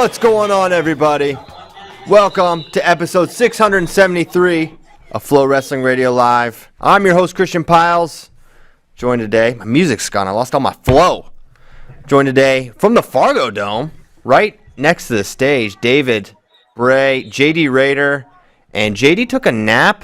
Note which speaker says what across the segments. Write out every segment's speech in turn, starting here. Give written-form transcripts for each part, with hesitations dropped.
Speaker 1: What's going on, everybody? Welcome to episode 673 of FloWrestling Radio Live. I'm your host, Christian Piles. Joined today, my music's gone. I lost all my flow. Joined today from the Fargodome, right next to the stage, David, Bray, JD Raider, and JD took a nap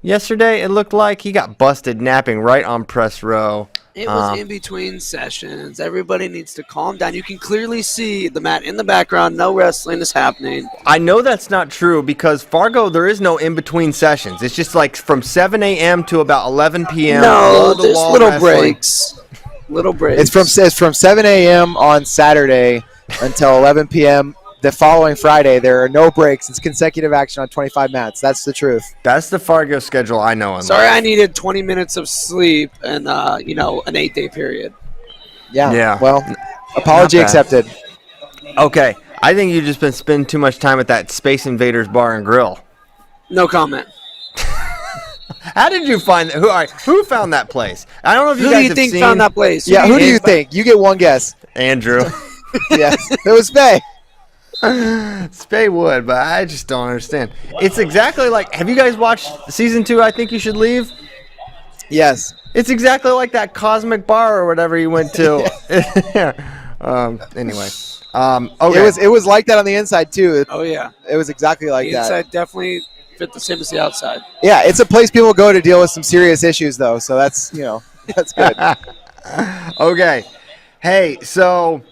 Speaker 1: yesterday. It looked like he got busted napping right on press row.
Speaker 2: It was in between sessions. Everybody needs to calm down. You can clearly see the mat in the background. No wrestling is happening.
Speaker 1: I know that's not true because Fargo, there is no in-between sessions. It's just like from 7 a.m. to about 11 p.m.
Speaker 2: No, there's little breaks. Little breaks.
Speaker 3: It's from 7 a.m. on Saturday until 11 p.m. the following Friday. There are no breaks. It's consecutive action on 25 mats. That's the truth.
Speaker 1: That's the Fargo schedule I know.
Speaker 2: Sorry, I needed 20 minutes of sleep and, an 8-day period.
Speaker 3: Yeah. Well, apology accepted.
Speaker 1: Okay. I think you've just been spending too much time at that Space Invaders Bar and Grill.
Speaker 2: No comment.
Speaker 1: How did you find that? Who found that place? I don't know if you
Speaker 2: guys
Speaker 1: have seen.
Speaker 2: Who do you think found that place?
Speaker 3: Yeah, who do you think? You get one guess.
Speaker 1: Andrew.
Speaker 3: Yes, it was Bay.
Speaker 1: Spay would, but I just don't understand. It's exactly like, have you guys watched season 2, I Think You Should Leave?
Speaker 3: Yes.
Speaker 1: It's exactly like that Cosmic Bar or whatever you went to. Anyway. Okay.
Speaker 3: It was like that on the inside, too.
Speaker 2: Oh, yeah.
Speaker 3: It was exactly like that.
Speaker 2: The inside definitely fit the same as the outside.
Speaker 3: Yeah, it's a place people go to deal with some serious issues, though, so that's, that's good.
Speaker 1: Okay. Hey, so...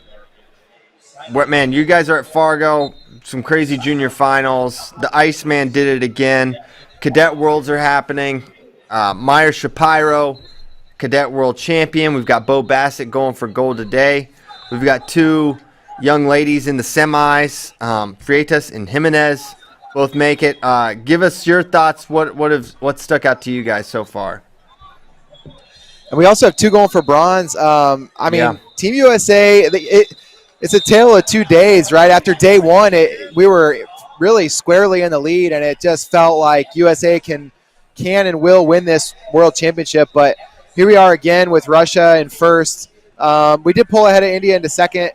Speaker 1: man, you guys are at Fargo, some crazy junior finals. The Iceman did it again. Cadet Worlds are happening. Meyer Shapiro, Cadet World Champion. We've got Bo Bassett going for gold today. We've got two young ladies in the semis, Freitas and Jimenez, both make it. Give us your thoughts. What stuck out to you guys so far?
Speaker 3: And we also have two going for bronze. Team USA, it's a tale of 2 days, right? After day one, we were really squarely in the lead, and it just felt like USA can and will win this world championship. But here we are again with Russia in first. We did pull ahead of India into second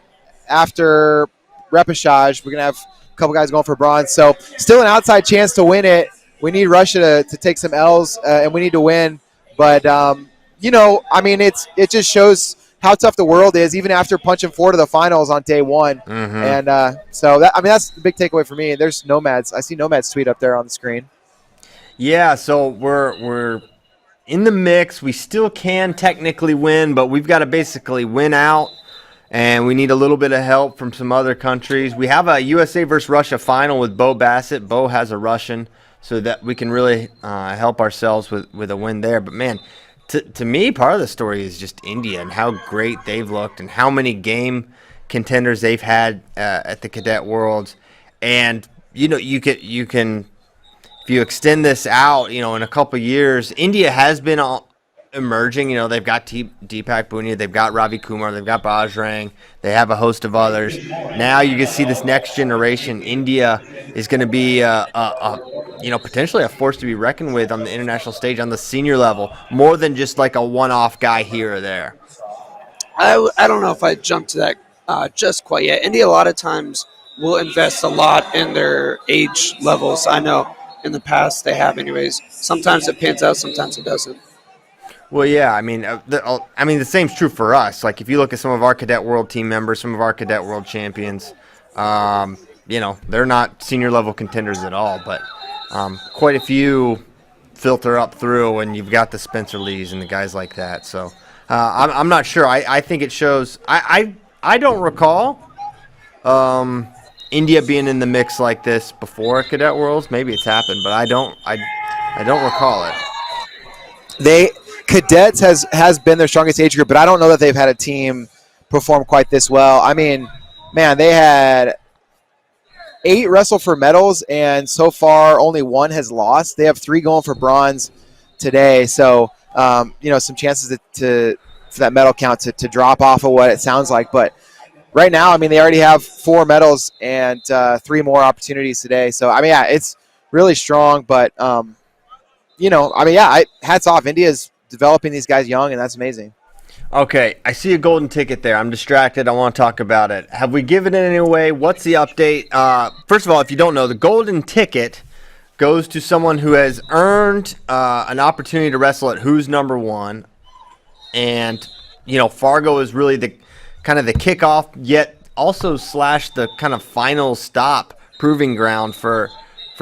Speaker 3: after repechage. We're going to have a couple guys going for bronze. So still an outside chance to win it. We need Russia to take some L's, and we need to win. But, it just shows – how tough the world is, even after punching 4 to the finals on day one.
Speaker 1: Mm-hmm.
Speaker 3: And that's the big takeaway for me. There's Nomads. I see Nomads tweet up there on the screen.
Speaker 1: Yeah, so we're in the mix. We still can technically win, but we've got to basically win out, and we need a little bit of help from some other countries. We have a USA versus Russia final with Bo Bassett. Bo has a Russian, so that we can really help ourselves with a win there. But, man, to me, part of the story is just India and how great they've looked and how many game contenders they've had at the Cadet Worlds. And, you can if you extend this out, in a couple of years, India has been emerging. They've got Deepak Punia, they've got Ravi Kumar, they've got Bajrang, they have a host of others. Now you can see this next generation. India is going to be potentially a force to be reckoned with on the international stage on the senior level, more than just like a one-off guy here or there.
Speaker 2: I don't know if I jumped to that just quite yet. India a lot of times will invest a lot in their age levels. I know in the past they have anyways. Sometimes it pans out, sometimes it doesn't.
Speaker 1: Well, yeah, the same's true for us. Like if you look at some of our Cadet World team members, some of our Cadet World champions, they're not senior level contenders at all, but quite a few filter up through, and you've got the Spencer Lees and the guys like that. So I'm not sure. I think it shows. I don't recall India being in the mix like this before Cadet Worlds. Maybe it's happened, but I don't recall it.
Speaker 3: Cadets has been their strongest age group, but I don't know that they've had a team perform quite this well. I mean, man, they had 8 wrestle for medals, and so far only 1 has lost. They have 3 going for bronze today, so some chances for that medal count to drop off of what it sounds like. But right now, they already have 4 medals and 3 more opportunities today. So it's really strong. But hats off. India's developing these guys young, and that's amazing.
Speaker 1: Okay, I see a golden ticket there. I'm distracted. I want to talk about it. Have we given it any away? What's the update? First of all, if you don't know, the golden ticket goes to someone who has earned an opportunity to wrestle at Who's Number One. And, Fargo is really the kind of the kickoff, yet also / the kind of final stop proving ground for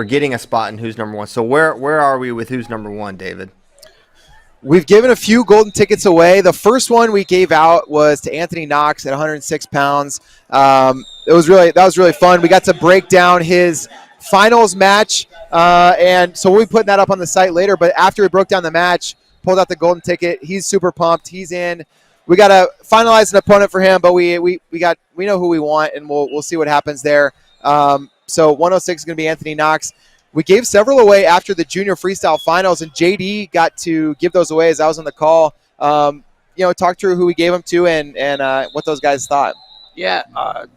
Speaker 1: getting a spot in Who's Number One. So where are we with Who's Number One, David?
Speaker 3: We've given a few golden tickets away. The first one we gave out was to Anthony Knox at 106 pounds. That was really fun. We got to break down his finals match, and so we'll be putting that up on the site later. But after we broke down the match, pulled out the golden ticket. He's super pumped. He's in. We got to finalize an opponent for him, but we know who we want, and we'll see what happens there. So 106 is going to be Anthony Knox. We gave several away after the junior freestyle finals, and JD got to give those away as I was on the call. Talk through who we gave them to and what those guys thought.
Speaker 2: Yeah,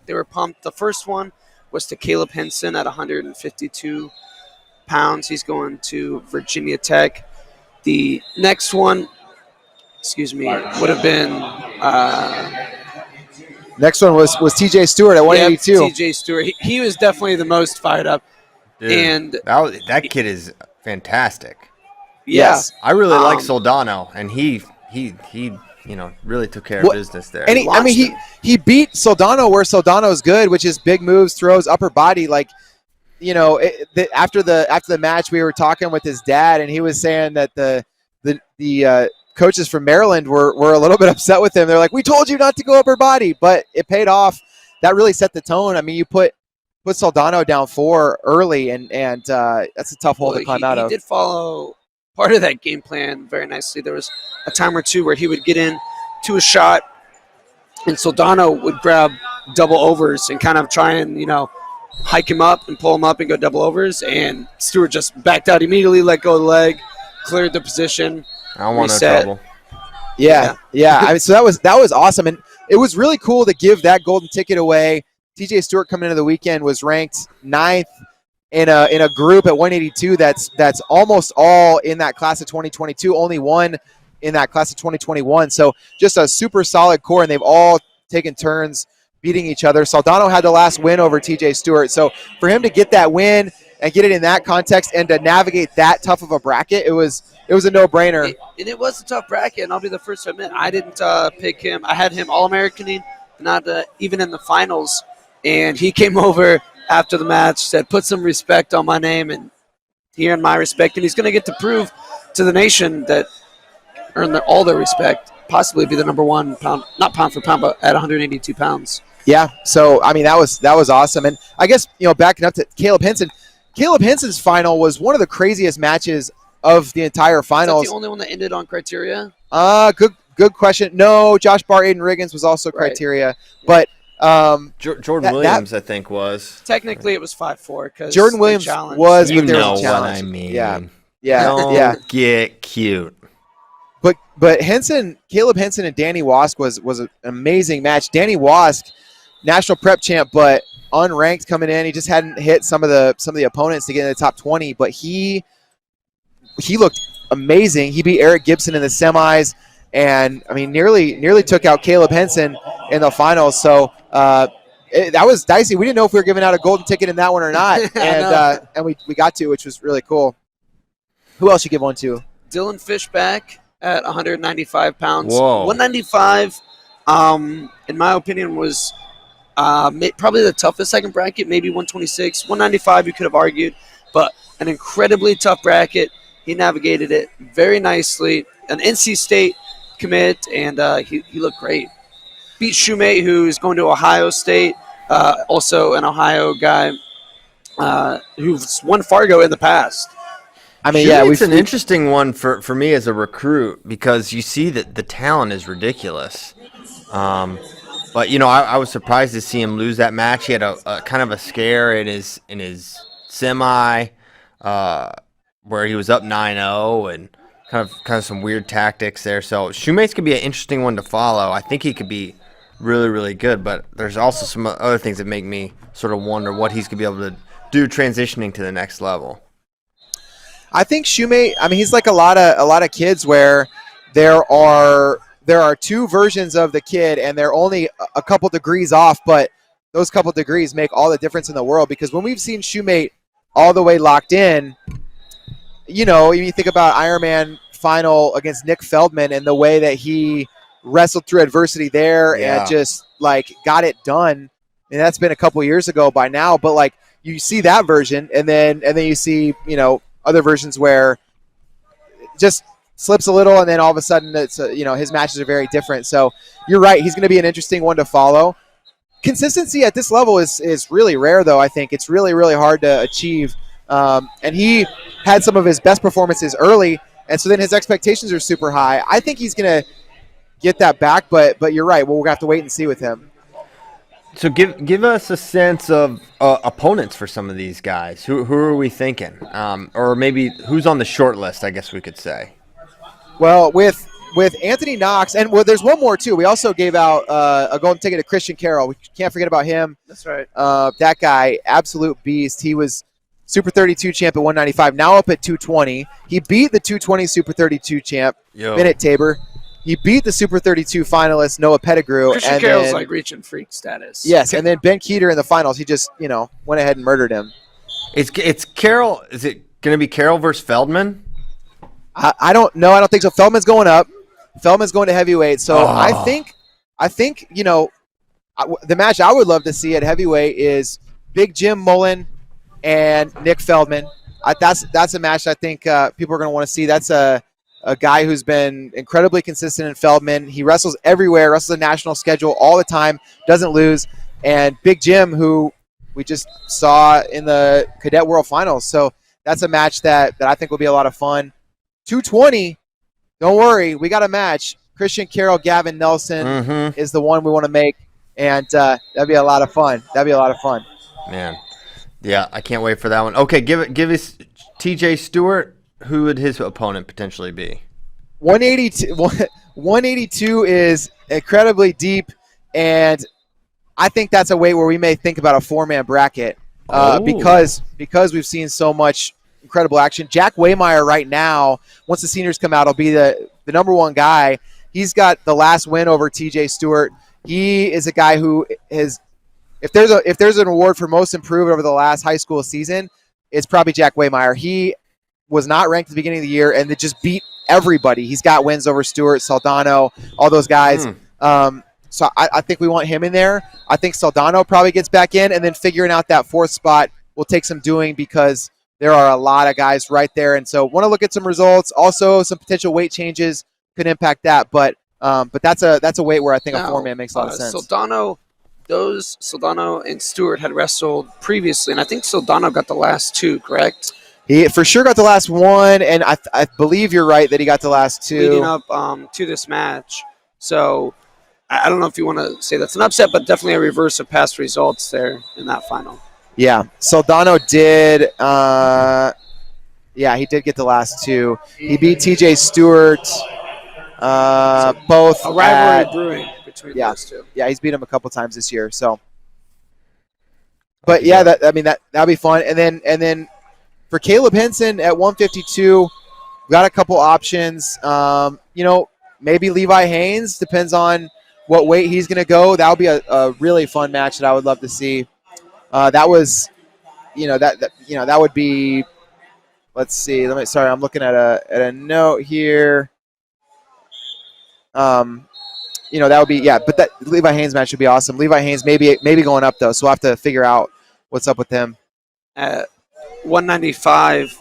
Speaker 2: they were pumped. The first one was to Caleb Henson at 152 pounds. He's going to Virginia Tech. The next one, would have been
Speaker 3: next one was TJ Stewart at 182.
Speaker 2: TJ Stewart. He was definitely the most fired up.
Speaker 1: Dude,
Speaker 2: and
Speaker 1: that kid is fantastic.
Speaker 2: Yeah.
Speaker 3: Yes.
Speaker 1: I really like Soldano, and he really took care of business there.
Speaker 3: And he beat Soldano where Soldano's good, which is big moves, throws, upper body. After the match, we were talking with his dad, and he was saying that the coaches from Maryland were a little bit upset with him. They're like, "We told you not to go upper body," but it paid off. That really set the tone. I mean, you put Soldano down 4 early, and that's a tough hole to climb out of.
Speaker 2: He did follow part of that game plan very nicely. There was a time or two where he would get in to a shot, and Soldano would grab double overs and kind of try and, hike him up and pull him up and go double overs, and Stewart just backed out immediately, let go of the leg, cleared the position.
Speaker 1: I don't want no trouble.
Speaker 3: Yeah. I mean, so that was awesome, and it was really cool to give that golden ticket away. TJ Stewart coming into the weekend was ranked 9th in a group at 182 that's almost all in that class of 2022, only one in that class of 2021. So just a super solid core, and they've all taken turns beating each other. Soldano had the last win over TJ Stewart. So for him to get that win and get it in that context and to navigate that tough of a bracket, it was a no-brainer.
Speaker 2: And it was a tough bracket, and I'll be the first to admit, I didn't pick him. I had him All-Americaning, not even in the finals. And he came over after the match, said, "Put some respect on my name," and he earned my respect. And he's going to get to prove to the nation that earned all their respect, possibly be the number one not pound for pound, but at 182 pounds.
Speaker 3: Yeah, so, I mean, that was awesome. And I guess, backing up to Caleb Henson, Caleb Henson's final was one of the craziest matches of the entire finals.
Speaker 2: Is that the only one that ended on criteria?
Speaker 3: Good question. No, Josh Barr, Aiden Riggins was also criteria, but
Speaker 1: Jordan Williams, I think, was.
Speaker 2: Technically, it was 5-4 because
Speaker 3: Jordan Williams was, but there was a challenge.
Speaker 1: What I mean.
Speaker 3: Yeah.
Speaker 1: Don't get cute.
Speaker 3: But Caleb Henson and Danny Wask was an amazing match. Danny Wask, national prep champ, but unranked coming in. He just hadn't hit some of the opponents to get in the top 20, but he looked amazing. He beat Eric Gibson in the semis, and I mean nearly took out Caleb Henson in the finals. So that was dicey. We didn't know if we were giving out a golden ticket in that one or not, and we got to, which was really cool. Who else you give one to?
Speaker 2: Dylan Fishback at 195 pounds.
Speaker 1: Whoa.
Speaker 2: 195, in my opinion, was probably the toughest second bracket, maybe 126. 195, you could have argued, but an incredibly tough bracket. He navigated it very nicely. An NC State commit, and he looked great. Beat Shoemate, who's going to Ohio State, also an Ohio guy who's won Fargo in the past.
Speaker 3: I mean,
Speaker 1: it's an interesting one for me as a recruit because you see that the talent is ridiculous. But I was surprised to see him lose that match. He had a kind of a scare in his semi, where he was up 9-0 and kind of some weird tactics there. So Shoemate's could be an interesting one to follow. I think he could be really, really good. But there's also some other things that make me sort of wonder what he's gonna be able to do transitioning to the next level.
Speaker 3: I think Shoemate, I mean, he's like a lot of kids where there are there are two versions of the kid, and they're only a couple degrees off, but those couple degrees make all the difference in the world, because when we've seen Shoemate all the way locked in, you think about Ironman final against Nick Feldman and the way that he wrestled through adversity there and just got it done. And that's been a couple years ago by now, but you see that version, and then you see other versions where it just slips a little, and then all of a sudden it's his matches are very different. So you're right, he's going to be an interesting one to follow. Consistency at this level is really rare, though. I think it's really, really hard to achieve. And he had some of his best performances early, and so then his expectations are super high. I think he's going to get that back, but you're right. We'll have to wait and see with him.
Speaker 1: So give us a sense of opponents for some of these guys. Who are we thinking? Or maybe who's on the short list, I guess we could say.
Speaker 3: Well, with Anthony Knox, and there's one more too. We also gave out a golden ticket to Christian Carroll. We can't forget about him.
Speaker 2: That's right.
Speaker 3: That guy, absolute beast. He was Super 32 champ at 195, now up at 220. He beat the 220 Super 32 champ, Bennett Tabor. He beat the Super 32 finalist, Noah Pettigrew.
Speaker 2: Christian Carroll's reaching freak status.
Speaker 3: Yes, and then Ben Keeter in the finals. He just, went ahead and murdered him.
Speaker 1: It's Carroll. Is it going to be Carroll versus Feldman?
Speaker 3: I don't know. I don't think so. Feldman's going up. Feldman's going to heavyweight. So I think the match I would love to see at heavyweight is Big Jim Mullen and Nick Feldman. That's a match I think people are going to want to see. That's a guy who's been incredibly consistent in Feldman. He wrestles everywhere, wrestles a national schedule all the time, doesn't lose. And Big Jim, who we just saw in the Cadet World Finals. So that's a match that I think will be a lot of fun. 220, don't worry, we got a match. Christian Carroll, Gavin Nelson is the one we want to make, and that'd be a lot of fun.
Speaker 1: Man, yeah, I can't wait for that one. Okay, give us TJ Stewart. Who would his opponent potentially be?
Speaker 3: 182 is incredibly deep, and I think that's a weight where we may think about a four-man bracket because we've seen so much incredible action. Jack Waymeyer right now, once the seniors come out, will be the number one guy. He's got the last win over TJ Stewart. He is a guy who is, if there's an award for most improved over the last high school season, it's probably Jack Waymeyer. He was not ranked at the beginning of the year, and it just beat everybody. He's got wins over Stewart, Saldano, all those guys. So I think we want him in there. I think Saldano probably gets back in, and then figuring out that fourth spot will take some doing because there are a lot of guys right there. And so want to look at some results. Also, some potential weight changes could impact that. But that's a weight where I think a four-man makes a lot of sense.
Speaker 2: Saldano and Stewart had wrestled previously, and I think Saldano got the last two, correct?
Speaker 3: He for sure got the last one, and I believe you're right that he got the last two.
Speaker 2: Leading up to this match. So I don't know if you want to say that's an upset, but definitely a reverse of past results there in that final.
Speaker 3: Yeah, Saldano did. He did get the last two. He beat TJ Stewart. Both
Speaker 2: a rivalry brewing between those two.
Speaker 3: Yeah, he's beat him a couple times this year. So, but yeah, that'd be fun. And then for Caleb Henson at 152, we got a couple options. Maybe Levi Haynes, depends on what weight he's going to go. That would be a really fun match that I would love to see. That would be. Let's see. I'm looking at a note here. That would be but that Levi Haynes match would be awesome. Levi Haynes maybe going up though, so we'll have to figure out what's up with him.
Speaker 2: At 195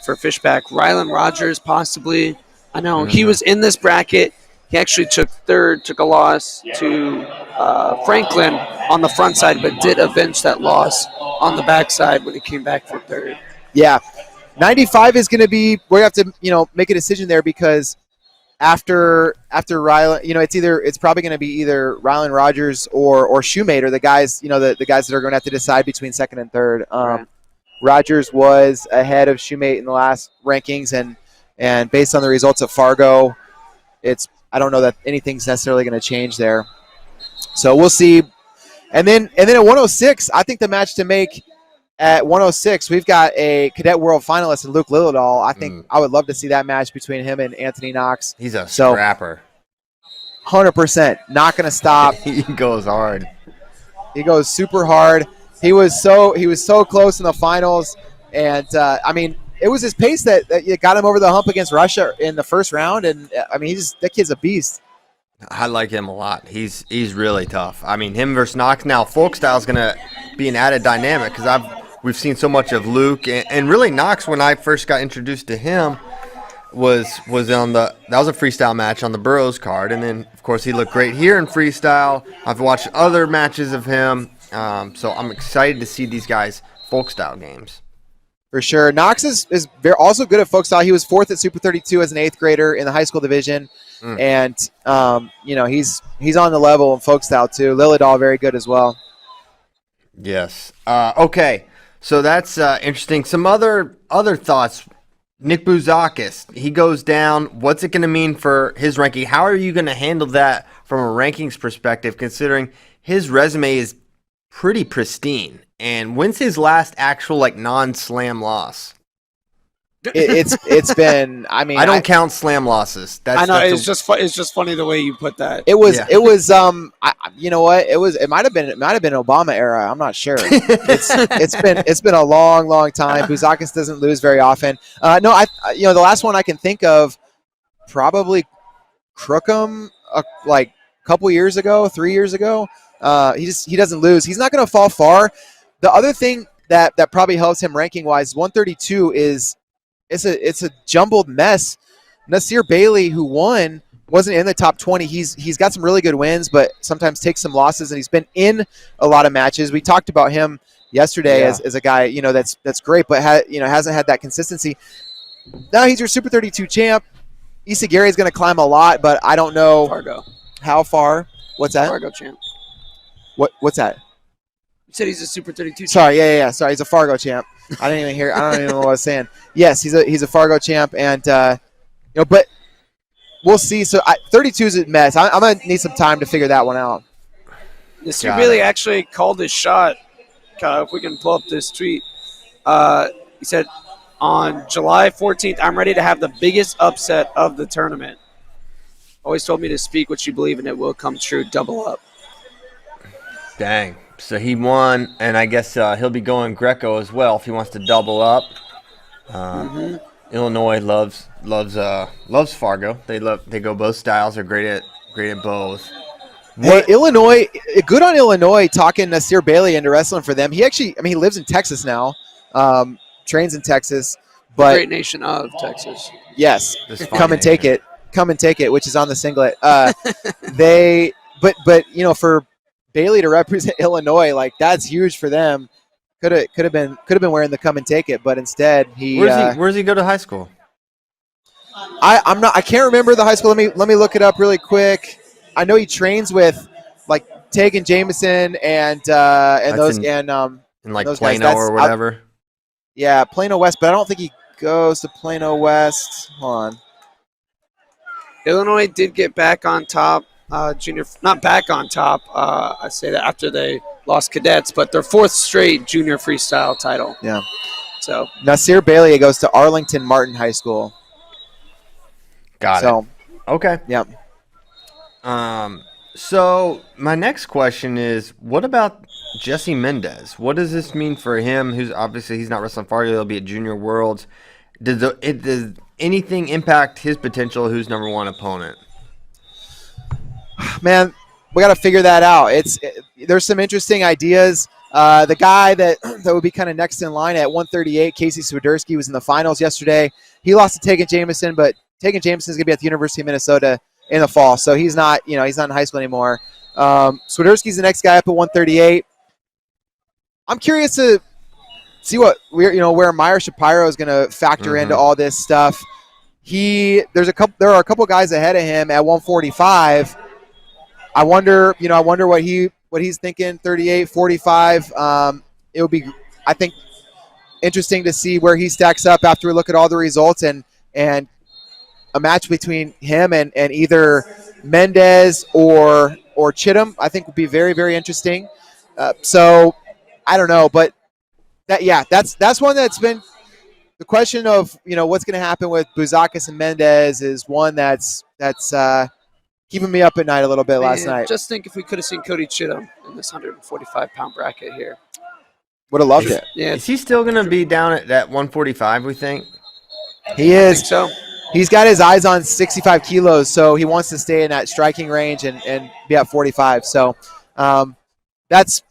Speaker 2: for Fishback, Rylan Rogers possibly. I know he was in this bracket. He actually took a loss to Franklin on the front side, but did avenge that loss on the backside when he came back for third.
Speaker 3: Yeah, 95 is going to be. We have to make a decision there because after Rylan, it's probably going to be either Rylan Rogers or Shoemaker, the guys the guys that are going to have to decide between second and third.
Speaker 2: Right.
Speaker 3: Rogers was ahead of Shoemaker in the last rankings, and based on the results at Fargo, I don't know that anything's necessarily going to change there. So we'll see. And then at 106, I think the match to make at 106, we've got a Cadet World finalist in Luke Lillidahl. I think I would love to see that match between him and Anthony Knox.
Speaker 1: He's a scrapper.
Speaker 3: 100%. Not going to stop.
Speaker 1: He goes hard.
Speaker 3: He goes super hard. He was so close in the finals, and I mean, it was his pace that got him over the hump against Russia in the first round. And I mean, that kid's a beast.
Speaker 1: I like him a lot. He's really tough. I mean, him versus Knox. Now, folk style is going to be an added dynamic because we've seen so much of Luke and really Knox. When I first got introduced to him, was on that was a freestyle match on the Burroughs card, and then of course he looked great here in freestyle. I've watched other matches of him, so I'm excited to see these guys folk style games.
Speaker 3: For sure. Knox is also good at folk style. He was 4th at Super 32 as an 8th grader in the high school division. And, he's on the level in folk style too. Lillidahl, very good as well.
Speaker 1: Yes. Okay. So that's interesting. Some other thoughts. Nick Bouzakis, he goes down. What's it going to mean for his ranking? How are you going to handle that from a rankings perspective, considering his resume is pretty pristine? And when's his last actual non-slam loss?
Speaker 3: It's been. I mean,
Speaker 1: I don't count slam losses.
Speaker 2: I know it's just funny the way you put that.
Speaker 3: It was. You know what? It might have been Obama era. I'm not sure. It's been a long time. Bouzakis doesn't lose very often. No, the last one I can think of, probably Crookham, like a couple years ago, 3 years ago. He doesn't lose. He's not going to fall far. The other thing that probably helps him ranking wise, 132 is it's a jumbled mess. Nasir Bailey, who won, wasn't in the top 20. He's got some really good wins, but sometimes takes some losses, and he's been in a lot of matches. We talked about him yesterday as a guy that's great, but hasn't had that consistency. Now he's your Super 32 champ. Isagiri is going to climb a lot, but I don't know
Speaker 2: Fargo.
Speaker 3: How far. What's that?
Speaker 2: Fargo champ.
Speaker 3: What's that?
Speaker 2: You said he's a Super 32 champ.
Speaker 3: Sorry, yeah. Sorry, he's a Fargo champ. I don't even know what I was saying. Yes, he's a Fargo champ, and but we'll see. So 32 is a mess. I'm gonna need some time to figure that one out.
Speaker 2: Mr. Bailey actually called his shot. If we can pull up this tweet, he said, on July 14th, I'm ready to have the biggest upset of the tournament. Always told me to speak what you believe, and it will come true. Double up.
Speaker 1: Dang. So he won, and I guess he'll be going Greco as well if he wants to double up. Illinois loves Fargo. They go both styles. They're great at both.
Speaker 3: Hey, Illinois, good on Illinois talking Nasir Bailey into wrestling for them. He actually, he lives in Texas now, trains in Texas. But
Speaker 2: great nation of Texas.
Speaker 3: Yes, come and take it, which is on the singlet. But for Bailey to represent Illinois, that's huge for them. Could have been wearing the come and take it, but instead
Speaker 1: Where's he go to high school?
Speaker 3: I can't remember the high school. Let me look it up really quick. I know he trains with Tegan Jameson and those
Speaker 1: in
Speaker 3: those
Speaker 1: Plano
Speaker 3: guys.
Speaker 1: or whatever.
Speaker 3: Yeah, Plano West, but I don't think he goes to Plano West. Hold on.
Speaker 2: Illinois did get back on top. Not back on top. I say that after they lost cadets, but their 4th straight junior freestyle title.
Speaker 3: Yeah.
Speaker 2: So
Speaker 3: Nasir Bailey goes to Arlington Martin High School.
Speaker 1: Got it. Okay.
Speaker 3: Yeah.
Speaker 1: So my next question is, what about Jesse Mendez? What does this mean for him? Who's obviously he's not wrestling Fargo. He'll be at Junior Worlds. Does anything impact his potential? Who's number 1 opponent?
Speaker 3: Man, we got to figure that out. There's some interesting ideas. The guy that would be kind of next in line at 138, Casey Swiderski, was in the finals yesterday. He lost to Tegan Jameson, but Tegan Jameson is going to be at the University of Minnesota in the fall, so he's not in high school anymore. Swiderski's the next guy up at 138. I'm curious to see where Meyer Shapiro is going to factor into all this stuff. There are a couple guys ahead of him at 145. I wonder what he's thinking. 38, 45. It would be, I think, interesting to see where he stacks up after we look at all the results and a match between him and either Mendez or Chittum. I think would be very, very interesting. So I don't know, but that's one that's been the question of what's going to happen with Bouzakis and Mendez is one that's keeping me up at night a little bit last night.
Speaker 2: Just think if we could have seen Cody Chittum in this 145-pound bracket here.
Speaker 3: Would have loved it.
Speaker 2: Yeah,
Speaker 1: Is he still going to be down at that 145, we think?
Speaker 3: He
Speaker 2: I
Speaker 3: is.
Speaker 2: think so.
Speaker 3: He's got his eyes on 65 kilos, so he wants to stay in that striking range and be at 45. So those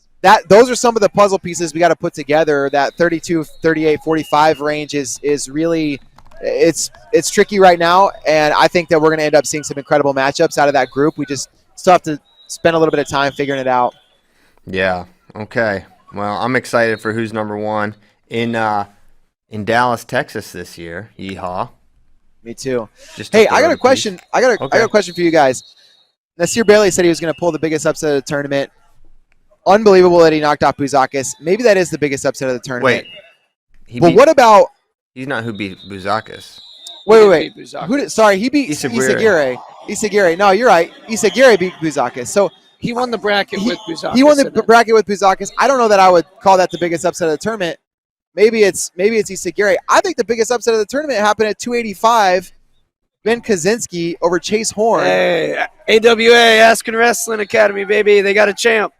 Speaker 3: are some of the puzzle pieces we got to put together. That 32, 38, 45 range is really it's tricky right now, and I think that we're going to end up seeing some incredible matchups out of that group. We just still have to spend a little bit of time figuring it out.
Speaker 1: Yeah. Okay. Well, I'm excited for who's number one in Dallas, Texas this year. Yeehaw.
Speaker 3: Me too.
Speaker 1: Hey,
Speaker 3: I got a question. I got a question for you guys. Nasir Bailey said he was going to pull the biggest upset of the tournament. Unbelievable that he knocked off Buzakis. Maybe that is the biggest upset of the tournament.
Speaker 1: Wait.
Speaker 3: What about?
Speaker 1: He's not who beat Buzakis.
Speaker 3: Wait. Sorry, he beat
Speaker 1: Isagire.
Speaker 3: Isagire. No, you're right. Isagire beat Buzakis. So
Speaker 2: he won the bracket with Buzakis.
Speaker 3: He won the bracket with Buzakis. I don't know that I would call that the biggest upset of the tournament. Maybe it's Isagire. I think the biggest upset of the tournament happened at 285. Ben Kaczynski over Chase Horn.
Speaker 2: Hey, AWA, Asking Wrestling Academy, baby. They got a champ.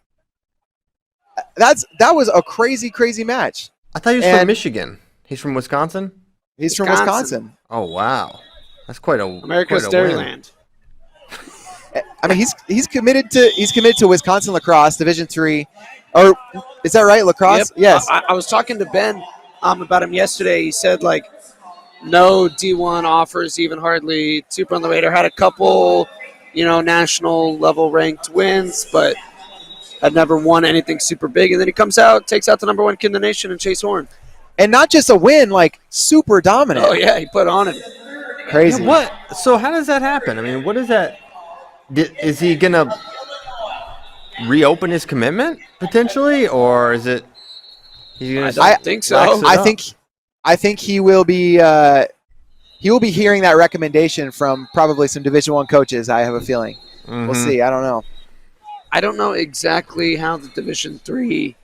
Speaker 3: That was a crazy match.
Speaker 1: I thought he was from Michigan. He's from Wisconsin?
Speaker 3: He's from Wisconsin.
Speaker 1: Oh, wow. That's quite a
Speaker 2: America's
Speaker 1: quite a win.
Speaker 2: Dairyland.
Speaker 3: I mean, he's committed to Wisconsin lacrosse Division III. Or is that right? Lacrosse?
Speaker 2: Yep.
Speaker 3: Yes.
Speaker 2: I was talking to Ben about him yesterday. He said no D1 offers, even hardly super on the radar. Had a couple, national level ranked wins, but had never won anything super big. And then he comes out, takes out the number one kid in the nation and Chase Horn.
Speaker 3: And not just a win, super dominant.
Speaker 2: Oh yeah, he put on him.
Speaker 3: Crazy.
Speaker 1: Yeah, what? So how does that happen? I mean, what is that? Is he gonna reopen his commitment potentially, or is it?
Speaker 2: I don't think so.
Speaker 3: I think he will be. He will be hearing that recommendation from probably some Division I coaches. I have a feeling.
Speaker 1: Mm-hmm.
Speaker 3: We'll see. I don't know.
Speaker 2: I don't know exactly how the Division III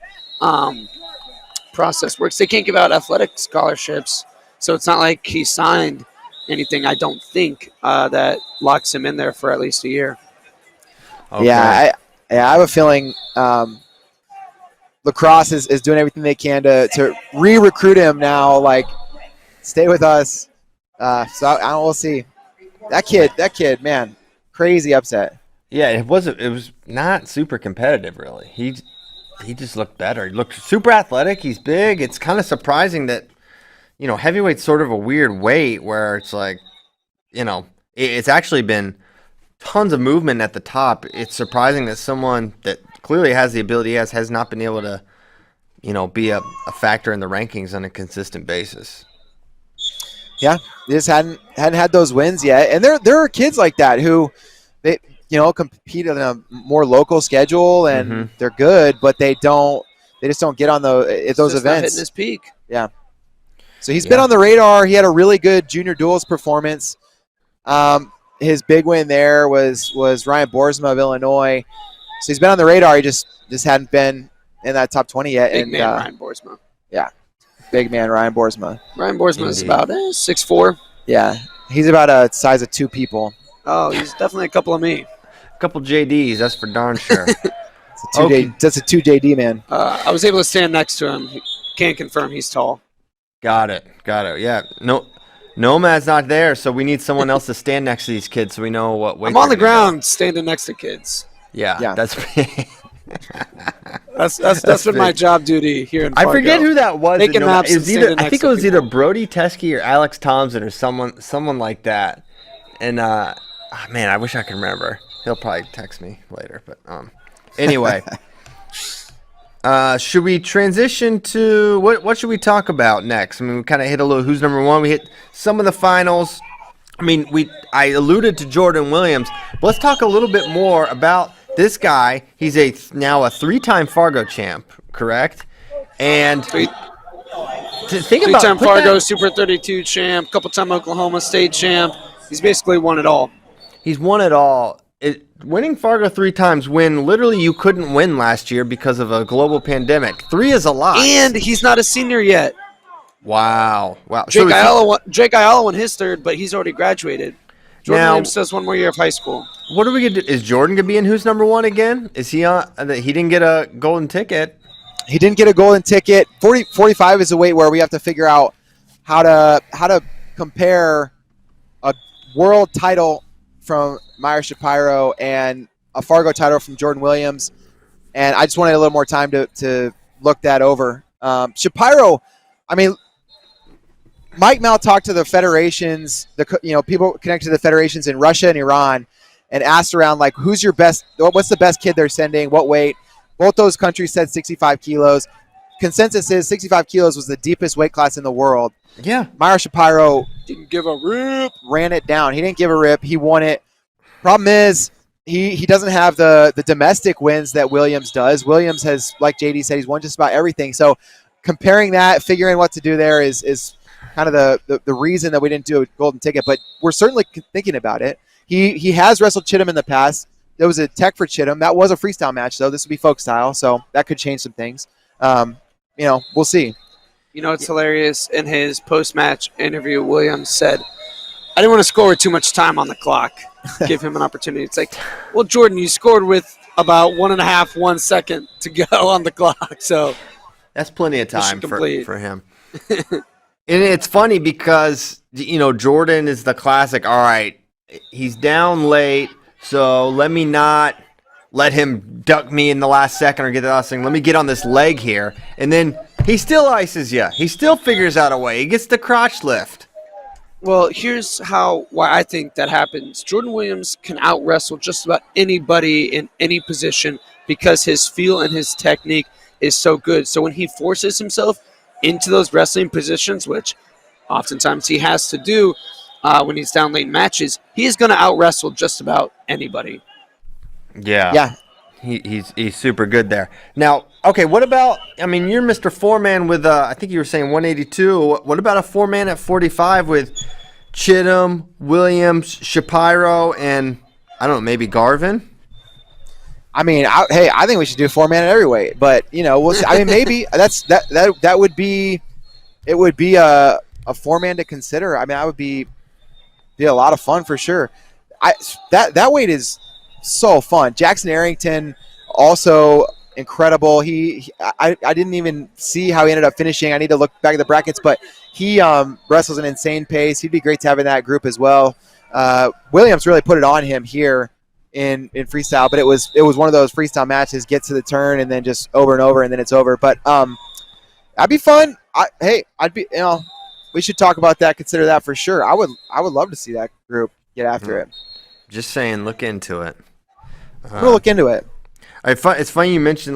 Speaker 2: process works. They can't give out athletic scholarships, so it's not like he signed anything. I don't think that locks him in there for at least a year.
Speaker 1: Okay.
Speaker 3: Yeah, I have a feeling lacrosse is doing everything they can to re-recruit him now. Stay with us. We'll see. That kid, man, crazy upset.
Speaker 1: Yeah, it was not super competitive, really. He just looked better. He looked super athletic. He's big. It's kind of surprising that, heavyweight's sort of a weird weight where it's it's actually been tons of movement at the top. It's surprising that someone that clearly has the ability has not been able to, be a factor in the rankings on a consistent basis.
Speaker 3: Yeah, they just hadn't had those wins yet. And there are kids like that who they compete in a more local schedule and they're good, but they just don't get on those events.
Speaker 2: Not hitting his peak.
Speaker 3: Yeah. So he's been on the radar. He had a really good junior duels performance. His big win there was Ryan Boersma of Illinois. So he's been on the radar. He just hadn't been in that top 20 yet.
Speaker 2: Big man Ryan Boersma.
Speaker 3: Yeah. Big man Ryan Boersma.
Speaker 2: Ryan Boersma is about 6'4".
Speaker 3: Yeah. He's about a size of two people.
Speaker 2: Oh, he's definitely a couple of me.
Speaker 1: A couple JDs, that's for darn sure.
Speaker 3: That's a 2 JD, man.
Speaker 2: I was able to stand next to him. Can't confirm he's tall.
Speaker 1: Got it. Yeah. No, Nomad's not there, so we need someone else to stand next to these kids so we know what weight.
Speaker 2: I'm on the ground standing next to kids.
Speaker 1: Yeah. That's
Speaker 2: been my job duty here in Fargo.
Speaker 1: I forget who that was.
Speaker 2: Making maps and standing
Speaker 1: I think it was either Brody Teskey or Alex Thompson or someone like that. And man, I wish I could remember. He'll probably text me later. But anyway, should we transition to what should we talk about next? I mean, we kind of hit a little who's number one. We hit some of the finals. I mean, I alluded to Jordan Williams, but let's talk a little bit more about this guy. He's now a 3-time Fargo champ, correct? And think about
Speaker 2: three-time Fargo Super 32 champ, couple-time Oklahoma State champ. He's basically won it all.
Speaker 1: He's won it all. Winning Fargo 3 times when literally you couldn't win last year because of a global pandemic. 3 is a lot.
Speaker 2: And he's not a senior yet.
Speaker 1: Wow.
Speaker 2: Jake Ayala won his third, but he's already graduated. Jordan Williams does one more year of high school.
Speaker 1: What are we gonna do? Is Jordan gonna be in Who's Number One again? Is he on? He didn't get a golden ticket.
Speaker 3: He didn't get a golden ticket. 45 is a weight where we have to figure out how to compare a world title from Meyer Shapiro and a Fargo title from Jordan Williams. And I just wanted a little more time to look that over. Shapiro, I mean, Mike Mal talked to the federations, people connected to the federations in Russia and Iran, and asked around like, what's the best kid they're sending, what weight. Both those countries said 65 kilos. Consensus is 65 kilos was the deepest weight class in the world.
Speaker 1: Yeah.
Speaker 3: Meyer Shapiro
Speaker 2: didn't give a rip.
Speaker 3: Ran it down. He didn't give a rip. He won it. Problem is, he doesn't have the domestic wins that Williams does. Williams has, like JD said, he's won just about everything. So comparing that, figuring what to do there is kind of the reason that we didn't do a golden ticket. But we're certainly thinking about it. He has wrestled Chittum in the past. There was a tech for Chittum. That was a freestyle match, though. This would be folk style, so that could change some things. We'll see.
Speaker 2: It's hilarious. In his post-match interview, Williams said, I didn't want to score with too much time on the clock. Give him an opportunity. It's like, well, Jordan, you scored with about 1 second to go on the clock. So
Speaker 1: that's plenty of time for him. And it's funny because, Jordan is the classic, all right, he's down late, so let me not let him duck me in the last second or get the last thing. Let me get on this leg here. And then he still ices you. He still figures out a way. He gets the crotch lift.
Speaker 2: Well, here's why I think that happens. Jordan Williams can out-wrestle just about anybody in any position because his feel and his technique is so good. So when he forces himself into those wrestling positions, which oftentimes he has to do when he's down late in matches, he is going to out-wrestle just about anybody.
Speaker 1: Yeah. He's super good there. Now, okay, what about, you're Mr. Four-Man with, I think you were saying 182. What about a four-man at 45 with Chittum, Williams, Shapiro, and, I don't know, maybe Garvin?
Speaker 3: I think we should do four-man at every weight. But, we'll see. Maybe that would be – it would be a four-man to consider. That would be a lot of fun for sure. That weight is – so fun. Jackson Arrington, also incredible. I didn't even see how he ended up finishing. I need to look back at the brackets, but he wrestles an insane pace. He'd be great to have in that group as well. Williams really put it on him here in freestyle, but it was one of those freestyle matches, get to the turn and then just over and over and then it's over. But that'd be fun. We should talk about that, consider that for sure. I would love to see that group get after it.
Speaker 1: Just saying, look into it.
Speaker 3: We'll look into it.
Speaker 1: It's funny you mentioned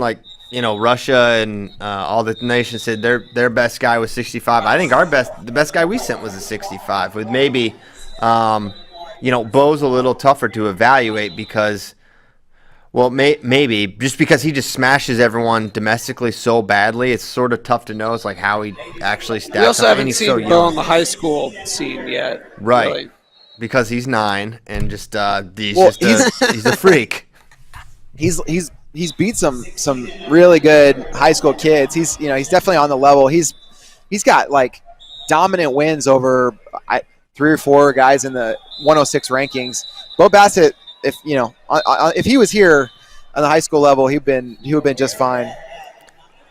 Speaker 1: Russia and all the nations said their best guy was 65. I think the best guy we sent was a 65 with maybe Bo's a little tougher to evaluate because maybe just because he just smashes everyone domestically so badly, it's sort of tough to know. It's like how he actually stacks up.
Speaker 2: We also haven't seen
Speaker 1: so
Speaker 2: Bo on the high school scene yet,
Speaker 1: right?
Speaker 2: Really.
Speaker 1: Because he's 9 and just he's a freak.
Speaker 3: He's beat some really good high school kids. He's definitely on the level. He's got dominant wins over 3 or 4 guys in the 106 rankings. Bo Bassett, if he was here on the high school level, he would have been just fine.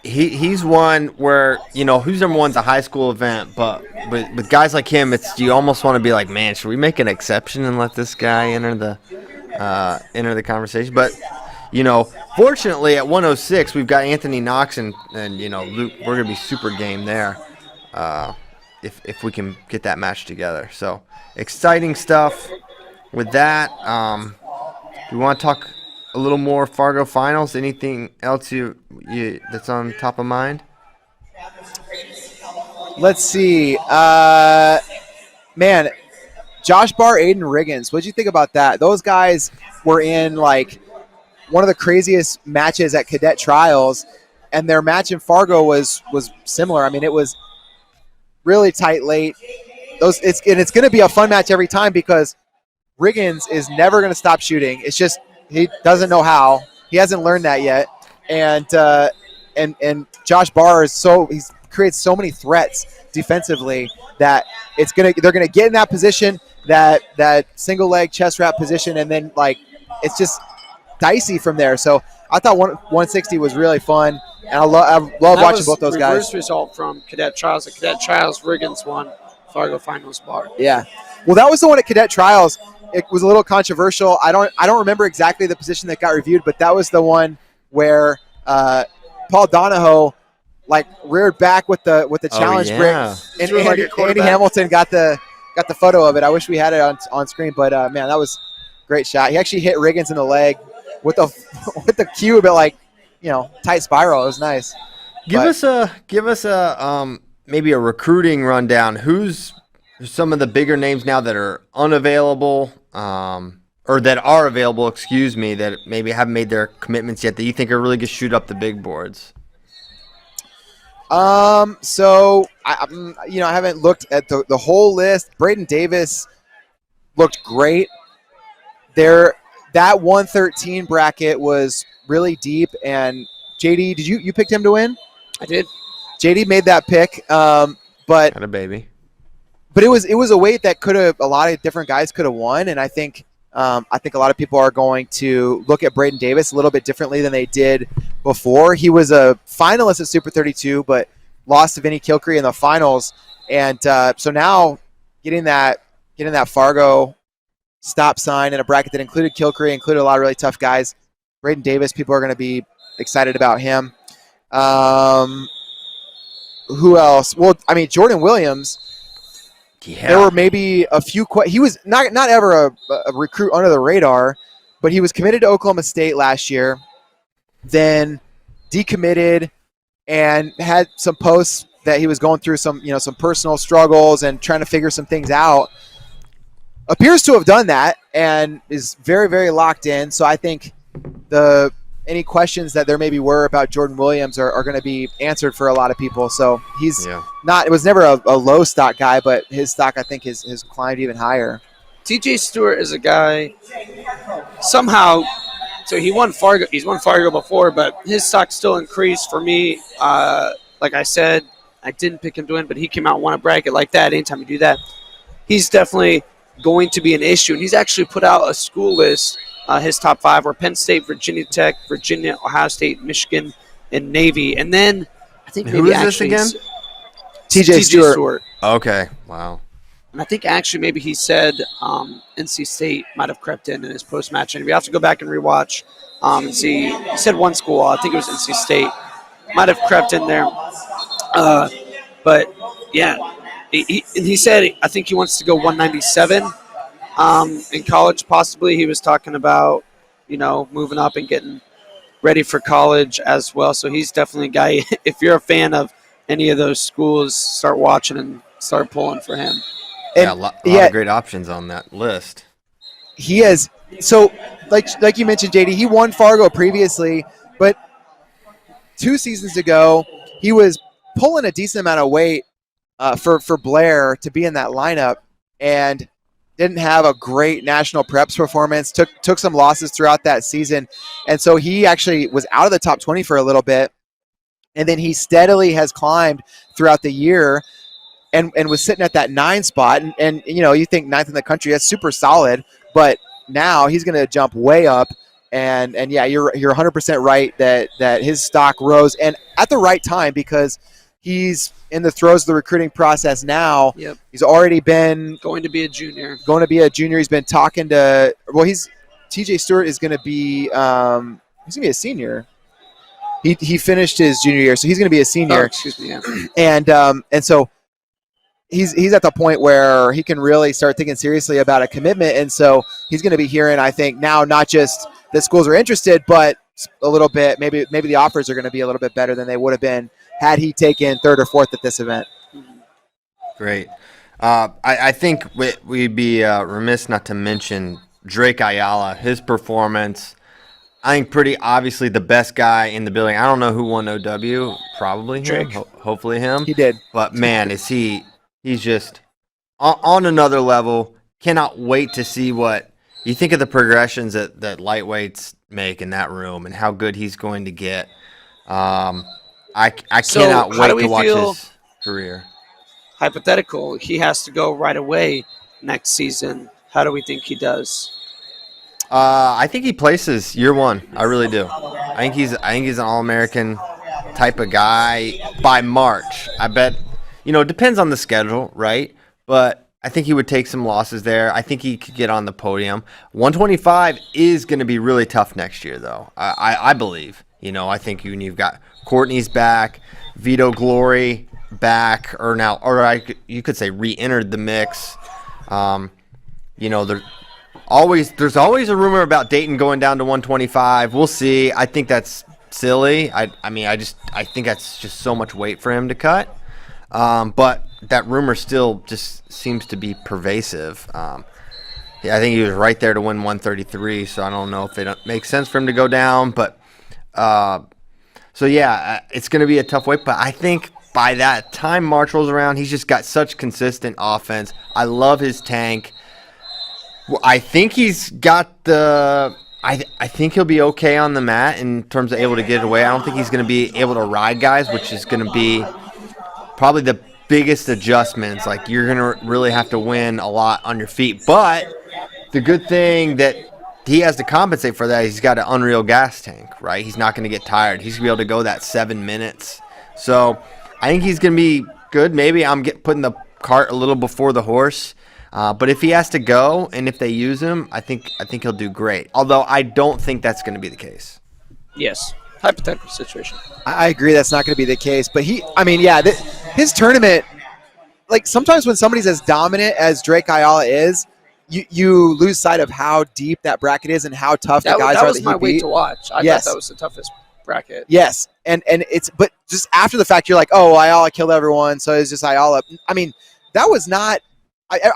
Speaker 1: He's one where Who's Number One's a high school event, but with guys like him, you almost want to be like, man, should we make an exception and let this guy enter the conversation? But fortunately at 106 we've got Anthony Knox and Luke. We're gonna be super game there if we can get that match together. So exciting stuff with that. We want to talk a little more Fargo finals. Anything else you that's on top of mind?
Speaker 3: Let's see. Josh Barr, Aiden Riggins. What did you think about that? Those guys were in one of the craziest matches at Cadet Trials, and their match in Fargo was similar. It was really tight late. It's going to be a fun match every time because Riggins is never going to stop shooting. It's just he doesn't know how. He hasn't learned that yet. And Josh Barr he's creates so many threats defensively that they're gonna get in that position, that single leg chest wrap position, and then like it's just dicey from there. So I thought 160 was really fun, and I love watching both those guys.
Speaker 2: Reverse result from Cadet Trials. At Cadet Trials, Riggins won Fargo Finals bar.
Speaker 3: Yeah, well, that was the one at Cadet Trials. It was a little controversial. I don't remember exactly the position that got reviewed, but that was the one where Paul Donahoe like reared back with the challenge brick, and Andy Hamilton got the photo of it. I wish we had it on screen, but man, that was a great shot. He actually hit Riggins in the leg with the cube at like tight spiral. It was nice.
Speaker 1: Give us a maybe a recruiting rundown. Who's some of the bigger names now that are unavailable, or that are available, excuse me, that maybe haven't made their commitments yet that you think are really going to shoot up the big boards?
Speaker 3: So I haven't looked at the whole list. Braden Davis looked great. That 113 bracket was really deep, and JD, did you picked him to win?
Speaker 2: I did.
Speaker 3: JD made that pick, but
Speaker 1: Got a baby.
Speaker 3: But it was a weight that a lot of different guys could have won, and I think a lot of people are going to look at Braden Davis a little bit differently than they did before. He was a finalist at Super 32, but lost to Vinny Kilcree in the finals, and so now getting that Fargo stop sign in a bracket that included Kilcree, included a lot of really tough guys. Braden Davis, people are going to be excited about him. Who else? Well, I mean, Jordan Williams.
Speaker 1: Yeah.
Speaker 3: There were maybe a few. He was not ever a recruit under the radar, but he was committed to Oklahoma State last year, then decommitted, and had some posts that he was going through some personal struggles and trying to figure some things out. Appears to have done that and is very, very locked in. So I think any questions that there maybe were about Jordan Williams are going to be answered for a lot of people. So he's it was never a low stock guy, but his stock I think has climbed even higher.
Speaker 2: TJ Stewart is a guy somehow. So he won Fargo. He's won Fargo before, but his stock still increased for me. Like I said, I didn't pick him to win, but he came out and won a bracket like that. Anytime you do that, he's definitely going to be an issue. And he's actually put out a school list. His top 5 were Penn State, Virginia Tech, Virginia, Ohio State, Michigan, and Navy. And then I think maybe
Speaker 1: who is this again?
Speaker 3: TJ Stewart.
Speaker 1: Okay, wow.
Speaker 2: And I think actually maybe he said NC State might have crept in his post-match interview. I have to go back and rewatch and see. He said one school. I think it was NC State. Might have crept in there. But, yeah. He said I think he wants to go 197 in college possibly. He was talking about, moving up and getting ready for college as well. So he's definitely a guy, if you're a fan of any of those schools, start watching and start pulling for him.
Speaker 1: Yeah, a lot of great options on that list.
Speaker 3: He has so like you mentioned, JD, he won Fargo previously, but 2 seasons ago he was pulling a decent amount of weight for Blair to be in that lineup, and didn't have a great national preps performance, took some losses throughout that season, and so he actually was out of the top 20 for a little bit, and then he steadily has climbed throughout the year and was sitting at that 9 spot, and you think 9th in the country, that's super solid, but now he's going to jump way up, and yeah, you're 100% right that his stock rose, and at the right time, because he's in the throes of the recruiting process now.
Speaker 2: Yep.
Speaker 3: He's already been
Speaker 2: going to be a junior.
Speaker 3: He's been talking to. Well, TJ Stewart is going to be. He's going to be a senior. He finished his junior year, so he's going to be a senior.
Speaker 2: Oh, excuse me. Yeah.
Speaker 3: And so he's at the point where he can really start thinking seriously about a commitment, and so he's going to be hearing, I think, now not just that schools are interested, but a little bit maybe the offers are going to be a little bit better than they would have been had he taken 3rd or 4th at this event.
Speaker 1: Great. I think we'd be remiss not to mention Drake Ayala, his performance. I think pretty obviously the best guy in the building. I don't know who won OW. Probably him. Hopefully him.
Speaker 3: He did.
Speaker 1: But, man, he's just on another level. Cannot wait to see what – you think of the progressions that lightweights make in that room and how good he's going to get. I
Speaker 2: So,
Speaker 1: cannot
Speaker 2: how do
Speaker 1: wait
Speaker 2: we
Speaker 1: to watch
Speaker 2: feel-
Speaker 1: his career.
Speaker 2: Hypothetical, he has to go right away next season. How do we think he does?
Speaker 1: I think he places year one. I really do. I think he's an All-American type of guy by March. I bet. It depends on the schedule, right? But I think he would take some losses there. I think he could get on the podium. 125 is going to be really tough next year, though. I believe. I think you've got Courtney's back, Vito Glory back, you could say re-entered the mix. There's always a rumor about Dayton going down to 125. We'll see. I think that's silly. I think that's just so much weight for him to cut. But that rumor still just seems to be pervasive. I think he was right there to win 133, so I don't know if it makes sense for him to go down. But it's going to be a tough weight. But I think by that time March rolls around, he's just got such consistent offense. I love his tank. I think he's got the. I think he'll be okay on the mat in terms of able to get it away. I don't think he's going to be able to ride guys, which is going to be probably the biggest adjustments. Like, you're going to really have to win a lot on your feet. But the good thing that he has to compensate for that is he's got an unreal gas tank, right? He's not going to get tired. He's going to be able to go that 7 minutes. So I think he's going to be good. Maybe I'm putting the cart a little before the horse. But if he has to go and if they use him, I think he'll do great. Although I don't think that's going to be the case.
Speaker 2: Yes. Hypothetical situation.
Speaker 3: I agree that's not going to be the case. But his tournament, like, sometimes when somebody's as dominant as Drake Ayala is, you lose sight of how deep that bracket is and how tough the guys are that he beat.
Speaker 2: That was my way to watch. I thought that was the toughest bracket.
Speaker 3: Yes. And it's, but just after the fact, you're like, oh, Ayala killed everyone, so it's just Ayala. I mean, that was not.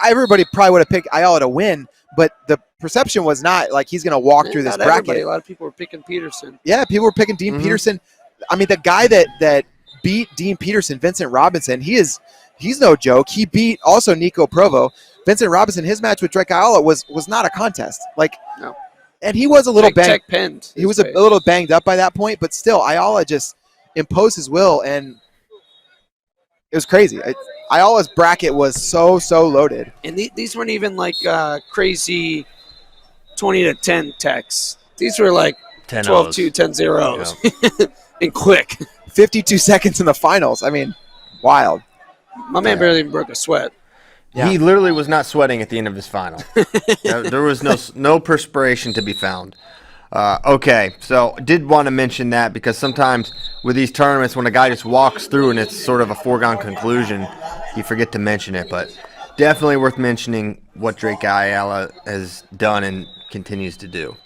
Speaker 3: Everybody probably would have picked Ayala to win, but the perception was not like he's going to walk through this bracket.
Speaker 2: Everybody. A lot of people were picking Peterson.
Speaker 3: Yeah, people were picking Dean Peterson. I mean, the guy that beat Dean Peterson, Vincent Robinson, he's no joke. He beat also Nico Provo. Vincent Robinson, his match with Drake Ayala was not a contest. Like, no. And he was a little banged. He was a little banged up by that point, but still, Ayala just imposed his will, and it was crazy. Ayala's bracket was so loaded.
Speaker 2: And these weren't even like crazy 20-10 techs. These were like 12-2, 10-0s. Yeah. And quick.
Speaker 3: 52 seconds in the finals. I mean, wild.
Speaker 2: My man barely even broke a sweat.
Speaker 1: Yeah. He literally was not sweating at the end of his final. There was no perspiration to be found. Okay, so did want to mention that because sometimes with these tournaments, when a guy just walks through and it's sort of a foregone conclusion, you forget to mention it. But definitely worth mentioning what Drake Ayala has done and continues to do.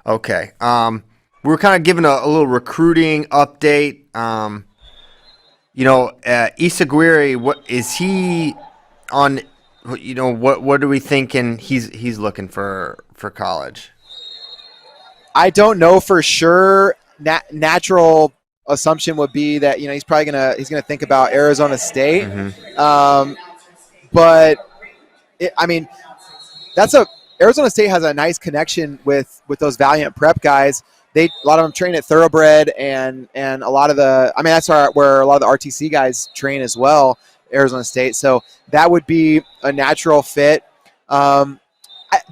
Speaker 1: Okay, we were kind of giving a little recruiting update. Isaguirre, what is he on? What are we thinking? He's looking for college.
Speaker 3: I don't know for sure. Natural assumption would be that he's probably gonna think about Arizona State. But Arizona State has a nice connection with those Valiant Prep guys. A lot of them train at Thoroughbred, and a lot of that's where a lot of the RTC guys train as well. Arizona State, so that would be a natural fit.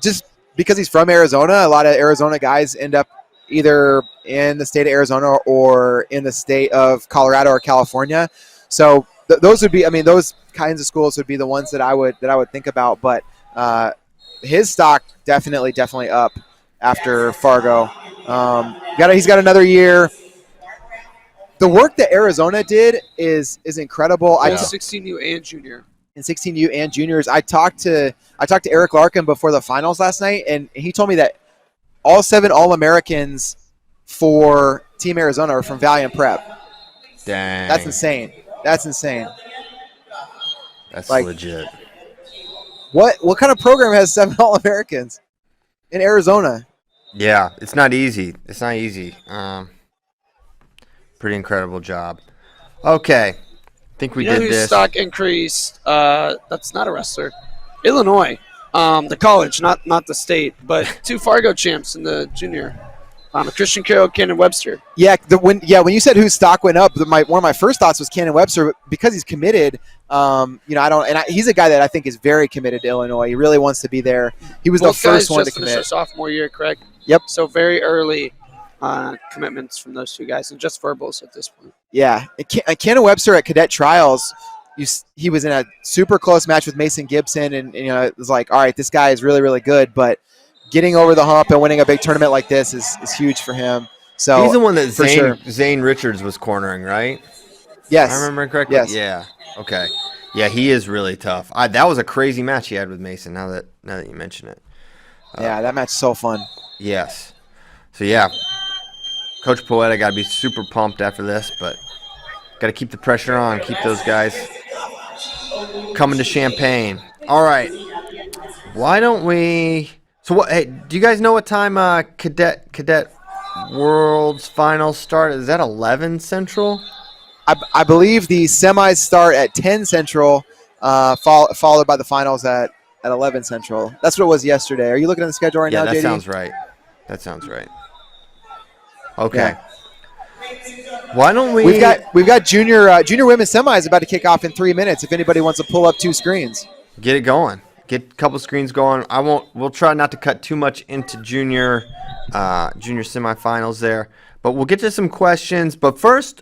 Speaker 3: Just because he's from Arizona, a lot of Arizona guys end up either in the state of Arizona or in the state of Colorado or California. So those would be, those kinds of schools would be the ones that I would think about. But his stock definitely up after Fargo. He's got another year. The work that Arizona did is incredible.
Speaker 2: Yeah. 16U and junior.
Speaker 3: In 16U and juniors, I talked to Eric Larkin before the finals last night, and he told me that all 7 All-Americans for Team Arizona are from Valiant Prep.
Speaker 1: Dang,
Speaker 3: that's insane. That's
Speaker 1: legit.
Speaker 3: What kind of program has 7 All-Americans in Arizona?
Speaker 1: Yeah, it's not easy. Pretty incredible job. Okay. I think we did this.
Speaker 2: Stock increased. That's not a wrestler. Illinois, the college, not the state, but 2 Fargo champs in the junior. Christian Carroll, Cannon Webster.
Speaker 3: Yeah, when you said whose stock went up, one of my first thoughts was Cannon Webster because he's committed. He's a guy that I think is very committed to Illinois. He really wants to be there. He was
Speaker 2: Both
Speaker 3: the first
Speaker 2: guys
Speaker 3: one to
Speaker 2: just finished
Speaker 3: commit.
Speaker 2: their sophomore year, correct?
Speaker 3: Yep.
Speaker 2: So very early commitments from those two guys, and just verbals at this point.
Speaker 3: Yeah, Cannon Webster at Cadet Trials, he was in a super close match with Mason Gibson, and it was like, all right, this guy is really, really good, but getting over the hump and winning a big tournament like this is huge for him. So
Speaker 1: he's the one that
Speaker 3: sure.
Speaker 1: Zane Richards was cornering, right?
Speaker 3: Yes.
Speaker 1: I remember correctly?
Speaker 3: Yes.
Speaker 1: Yeah. Okay. Yeah, he is really tough. That was a crazy match he had with Mason, now that you mention it.
Speaker 3: Yeah, that match is so fun.
Speaker 1: Yes. So, yeah. Coach Poeta got to be super pumped after this, but got to keep the pressure on, keep those guys coming to Champaign. All right. Why don't we – so, what? Hey, do you guys know what time Cadet World's finals start? Is that 11 Central?
Speaker 3: I believe the semis start at 10 Central, followed by the finals at 11 Central. That's what it was yesterday. Are you looking at the schedule right now, JD?
Speaker 1: Yeah, that sounds right. That sounds right. Okay. Yeah. Why don't we?
Speaker 3: We've got junior women's semis about to kick off in 3 minutes. If anybody wants to pull up 2 screens,
Speaker 1: get it going. Get a couple screens going. We'll try not to cut too much into junior semifinals there, but we'll get to some questions. But first,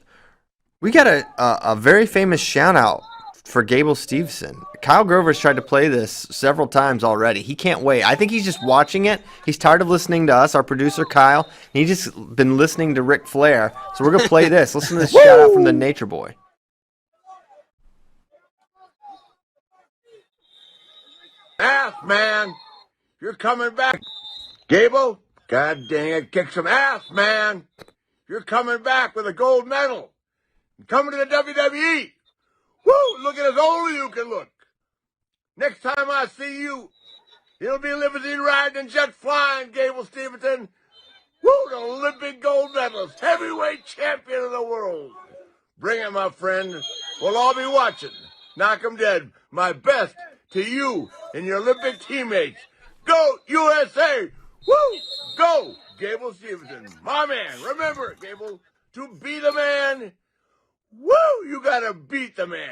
Speaker 1: we got a very famous shout out for Gable Steveson. Kyle Grover's tried to play this several times already. He can't wait. I think he's just watching it. He's tired of listening to us, our producer Kyle. He's just been listening to Ric Flair. So we're going to play this. Listen to this shout out from the Nature Boy.
Speaker 4: Ass, man. You're coming back. Gable, god dang it, kick some ass, man. You're coming back with a gold medal. Coming to the WWE. Woo! Look at as old as you can look. Next time I see you, it'll be limousine riding and jet flying, Gable Steveson. Woo! The Olympic gold medalist, heavyweight champion of the world. Bring it, my friend. We'll all be watching. Knock 'em dead. My best to you and your Olympic teammates. Go USA! Woo! Go, Gable Steveson. My man. Remember it, Gable. To be the man. Woo! You gotta beat the man.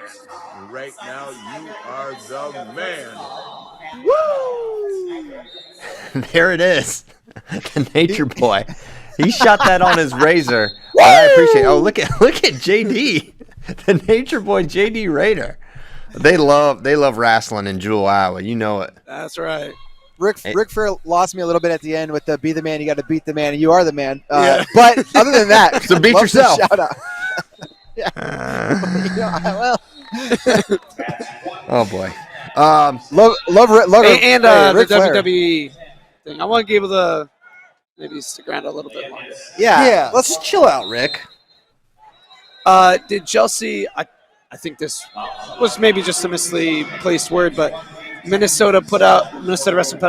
Speaker 4: And right now, you are the man. Woo!
Speaker 1: There it is. The Nature Boy. He shot that on his razor. I appreciate it. Oh, look at JD. The Nature Boy, JD Raider. They love wrestling in Jewel, Iowa. You know it.
Speaker 2: That's right.
Speaker 3: Ric Flair lost me a little bit at the end with the be the man, you got to beat the man, and you are the man. But other than that,
Speaker 1: so beat yourself.
Speaker 3: Shout out.
Speaker 1: Oh boy.
Speaker 3: Love
Speaker 2: and the
Speaker 3: Ric Flair.
Speaker 2: WWE thing. I want Gable to maybe stick around a little bit longer.
Speaker 3: Yeah.
Speaker 1: Let's chill out, Rick.
Speaker 2: Did Chelsea? I think this was maybe just a misleading placed word, but Minnesota Wrestling put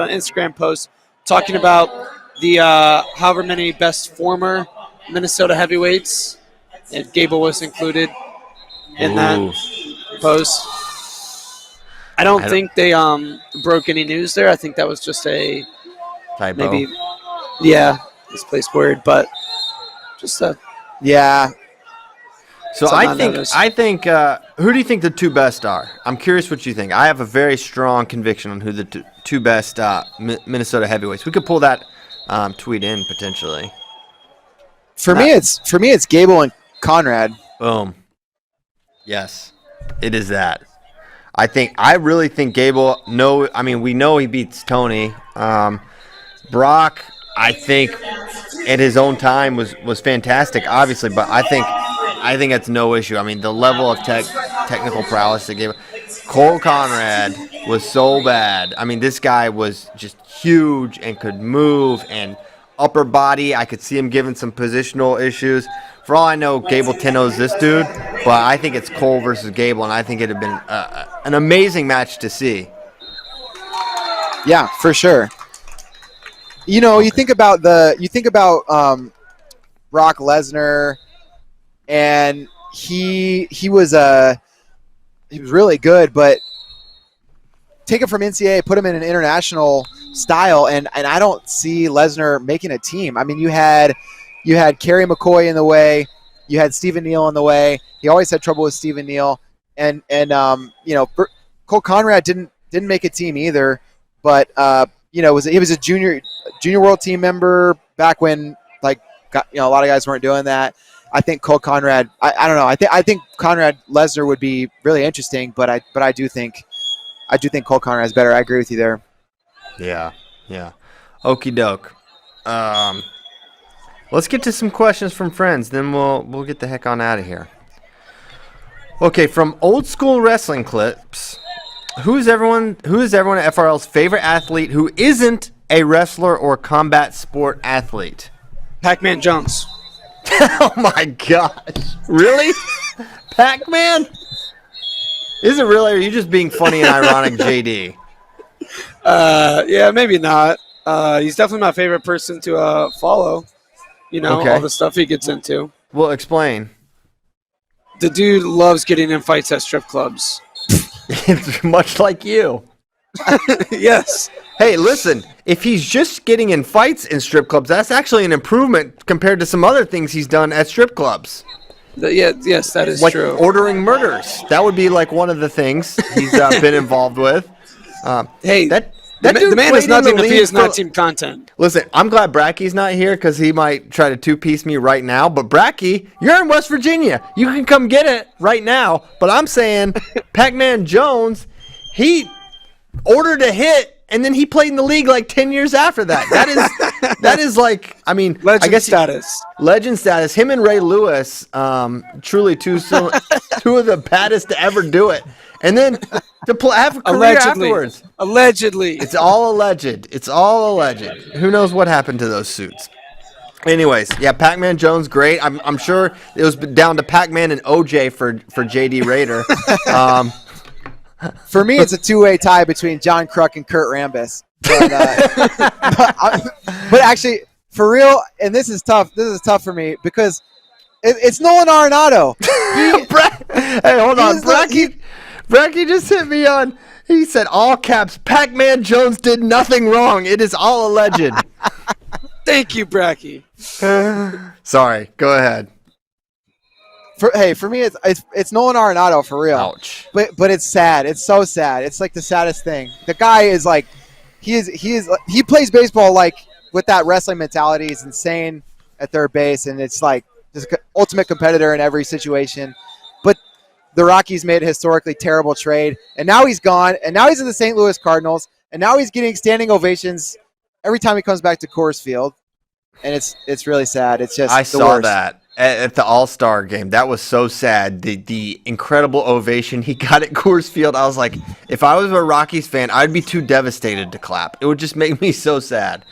Speaker 2: out an Instagram post talking about the however many best former Minnesota heavyweights, and Gable was included in that post. I don't think they broke any news there. I think that was just a
Speaker 1: typo.
Speaker 2: Maybe misplaced word, but just a
Speaker 1: So I think who do you think the 2 best are? I'm curious what you think. I have a very strong conviction on who the 2 best Minnesota heavyweights. We could pull that tweet in potentially.
Speaker 3: For me, it's Gable and Conrad.
Speaker 1: Boom. Yes, it is that. I really think Gable. We know he beats Tony. Brock, I think, at his own time was fantastic, obviously, but I think that's no issue. I mean, the level of technical prowess that Gable. Cole Conrad was so bad. I mean, this guy was just huge and could move and upper body. I could see him giving some positional issues. For all I know, Gable 10-0's this dude, but I think it's Cole versus Gable, and I think it'd have been an amazing match to see.
Speaker 3: Yeah, for sure. You think about Brock Lesnar, and he was really good, but take him from NCAA, put him in an international style, and I don't see Lesnar making a team. I mean, you had Kerry McCoy in the way, you had Stephen Neal in the way. He always had trouble with Stephen Neal, and Cole Conrad didn't make a team either, but he was a junior world team member back when a lot of guys weren't doing that. I think Cole Conrad. I don't know. I think Conrad Lesnar would be really interesting, but I do think Cole Conrad is better. I agree with you there.
Speaker 1: Yeah. Okie doke. Let's get to some questions from friends, then we'll get the heck on out of here. Okay, from old school wrestling clips, who is everyone at FRL's favorite athlete who isn't a wrestler or combat sport athlete?
Speaker 2: Pac-Man Jones.
Speaker 1: Oh my gosh. Really? Pac-Man? Is it really? Or are you just being funny and ironic, JD?
Speaker 2: Yeah, maybe not. He's definitely my favorite person to follow. All the stuff he gets into.
Speaker 1: Well, explain.
Speaker 2: The dude loves getting in fights at strip clubs.
Speaker 1: It's much like you.
Speaker 2: Yes.
Speaker 1: Hey, listen, if he's just getting in fights in strip clubs, that's actually an improvement compared to some other things he's done at strip clubs.
Speaker 2: Yes, that is
Speaker 1: like
Speaker 2: true.
Speaker 1: Ordering murders. That would be like one of the things he's been involved with.
Speaker 2: Hey,
Speaker 1: the
Speaker 2: man is nothing if he is not team content.
Speaker 1: Listen, I'm glad Bracky's not here because he might try to two-piece me right now. But Bracky, you're in West Virginia. You can come get it right now. But I'm saying Pac-Man Jones, he ordered a hit, and then he played in the league like 10 years after that. That is like, I mean,
Speaker 2: legend status.
Speaker 1: Legend status. Him and Ray Lewis, truly two of the baddest to ever do it. And then to have a career afterwards.
Speaker 2: Allegedly.
Speaker 1: It's all alleged. Who knows what happened to those suits? Anyways, yeah, Pac-Man Jones, great. I'm sure it was down to Pac-Man and OJ for JD Raider.
Speaker 3: For me, it's a two-way tie between John Kruk and Kurt Rambis. But actually, for real, and this is tough. This is tough for me because it's Nolan Arenado.
Speaker 1: Hey, hold on. Bracky just hit me on. He said, all caps, Pac-Man Jones did nothing wrong. It is all alleged.
Speaker 2: Thank you, Bracky.
Speaker 1: Sorry. Go ahead.
Speaker 3: For me, it's Nolan Arenado for real.
Speaker 1: Ouch.
Speaker 3: But it's sad. It's so sad. It's like the saddest thing. The guy is like, he plays baseball like with that wrestling mentality. He's insane at third base, and it's like just ultimate competitor in every situation. But the Rockies made a historically terrible trade, and now he's gone, and now he's in the St. Louis Cardinals, and now he's getting standing ovations every time he comes back to Coors Field, and it's really sad. It's just
Speaker 1: I
Speaker 3: the
Speaker 1: saw
Speaker 3: worst.
Speaker 1: that at the All-Star game. That was so sad. The incredible ovation he got at Coors Field. I was like, if I was a Rockies fan, I'd be too devastated to clap. It would just make me so sad.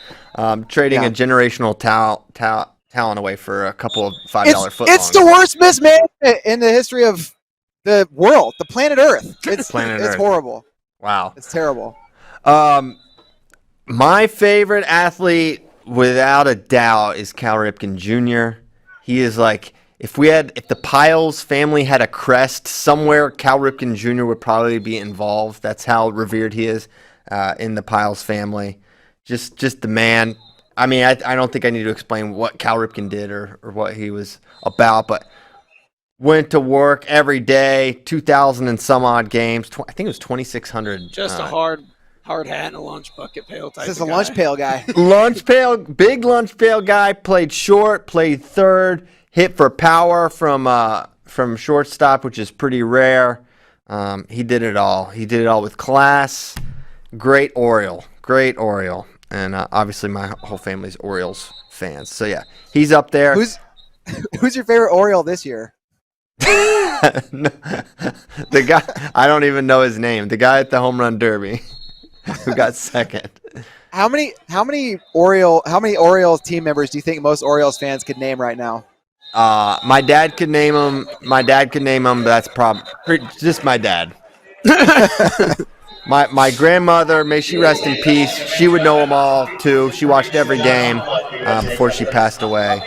Speaker 1: Trading a generational talent away for a couple of $5 footlongs.
Speaker 3: It's the worst mismanagement in the history of the world, the planet Earth. It's horrible.
Speaker 1: Wow.
Speaker 3: It's terrible.
Speaker 1: My favorite athlete, without a doubt, is Cal Ripken Jr. He is like, if the Piles family had a crest somewhere, Cal Ripken Jr. would probably be involved. That's how revered he is in the Piles family. Just the man. I mean, I don't think I need to explain what Cal Ripken did or what he was about, but went to work every day, 2,000 and some odd games. I think it was 2,600.
Speaker 2: Just a hard hat and a lunch bucket pail type.
Speaker 3: This is a lunch pail guy.
Speaker 1: Big lunch pail guy. Played short, played third, hit for power from shortstop, which is pretty rare. He did it all. He did it all with class. Great Oriole, and obviously my whole family's Orioles fans. So yeah, he's up there.
Speaker 3: Who's your favorite Oriole this year?
Speaker 1: The guy, I don't even know his name. The guy at the home run derby who got second.
Speaker 3: How many Orioles team members do you think most Orioles fans could name right now?
Speaker 1: My dad could name them. But that's probably just my dad. My grandmother, may she rest in peace. She would know them all too. She watched every game before she passed away.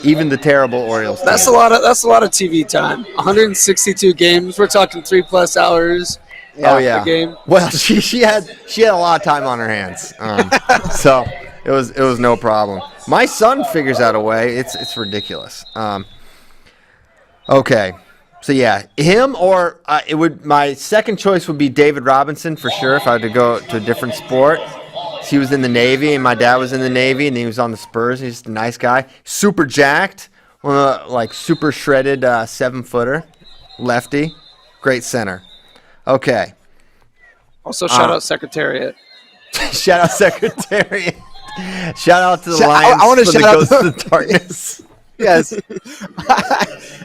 Speaker 1: Even the terrible Orioles.
Speaker 2: That's a lot of TV time. 162 games. We're talking 3+ hours.
Speaker 1: Oh yeah.
Speaker 2: the game.
Speaker 1: Well, she had a lot of time on her hands, so it was no problem. My son figures out a way. It's ridiculous. Okay, so yeah, him or it would. My second choice would be David Robinson for sure if I had to go to a different sport. He was in the Navy, and my dad was in the Navy, and he was on the Spurs. He's just a nice guy, super jacked, like super shredded 7-footer, lefty, great center. Okay.
Speaker 2: Also, shout out Secretariat.
Speaker 1: Shout out Secretariat. Shout out to the
Speaker 3: Shout-
Speaker 1: Lions
Speaker 3: I wanna
Speaker 1: for the
Speaker 3: shout out
Speaker 1: Ghost of the Darkness.
Speaker 3: Yes. and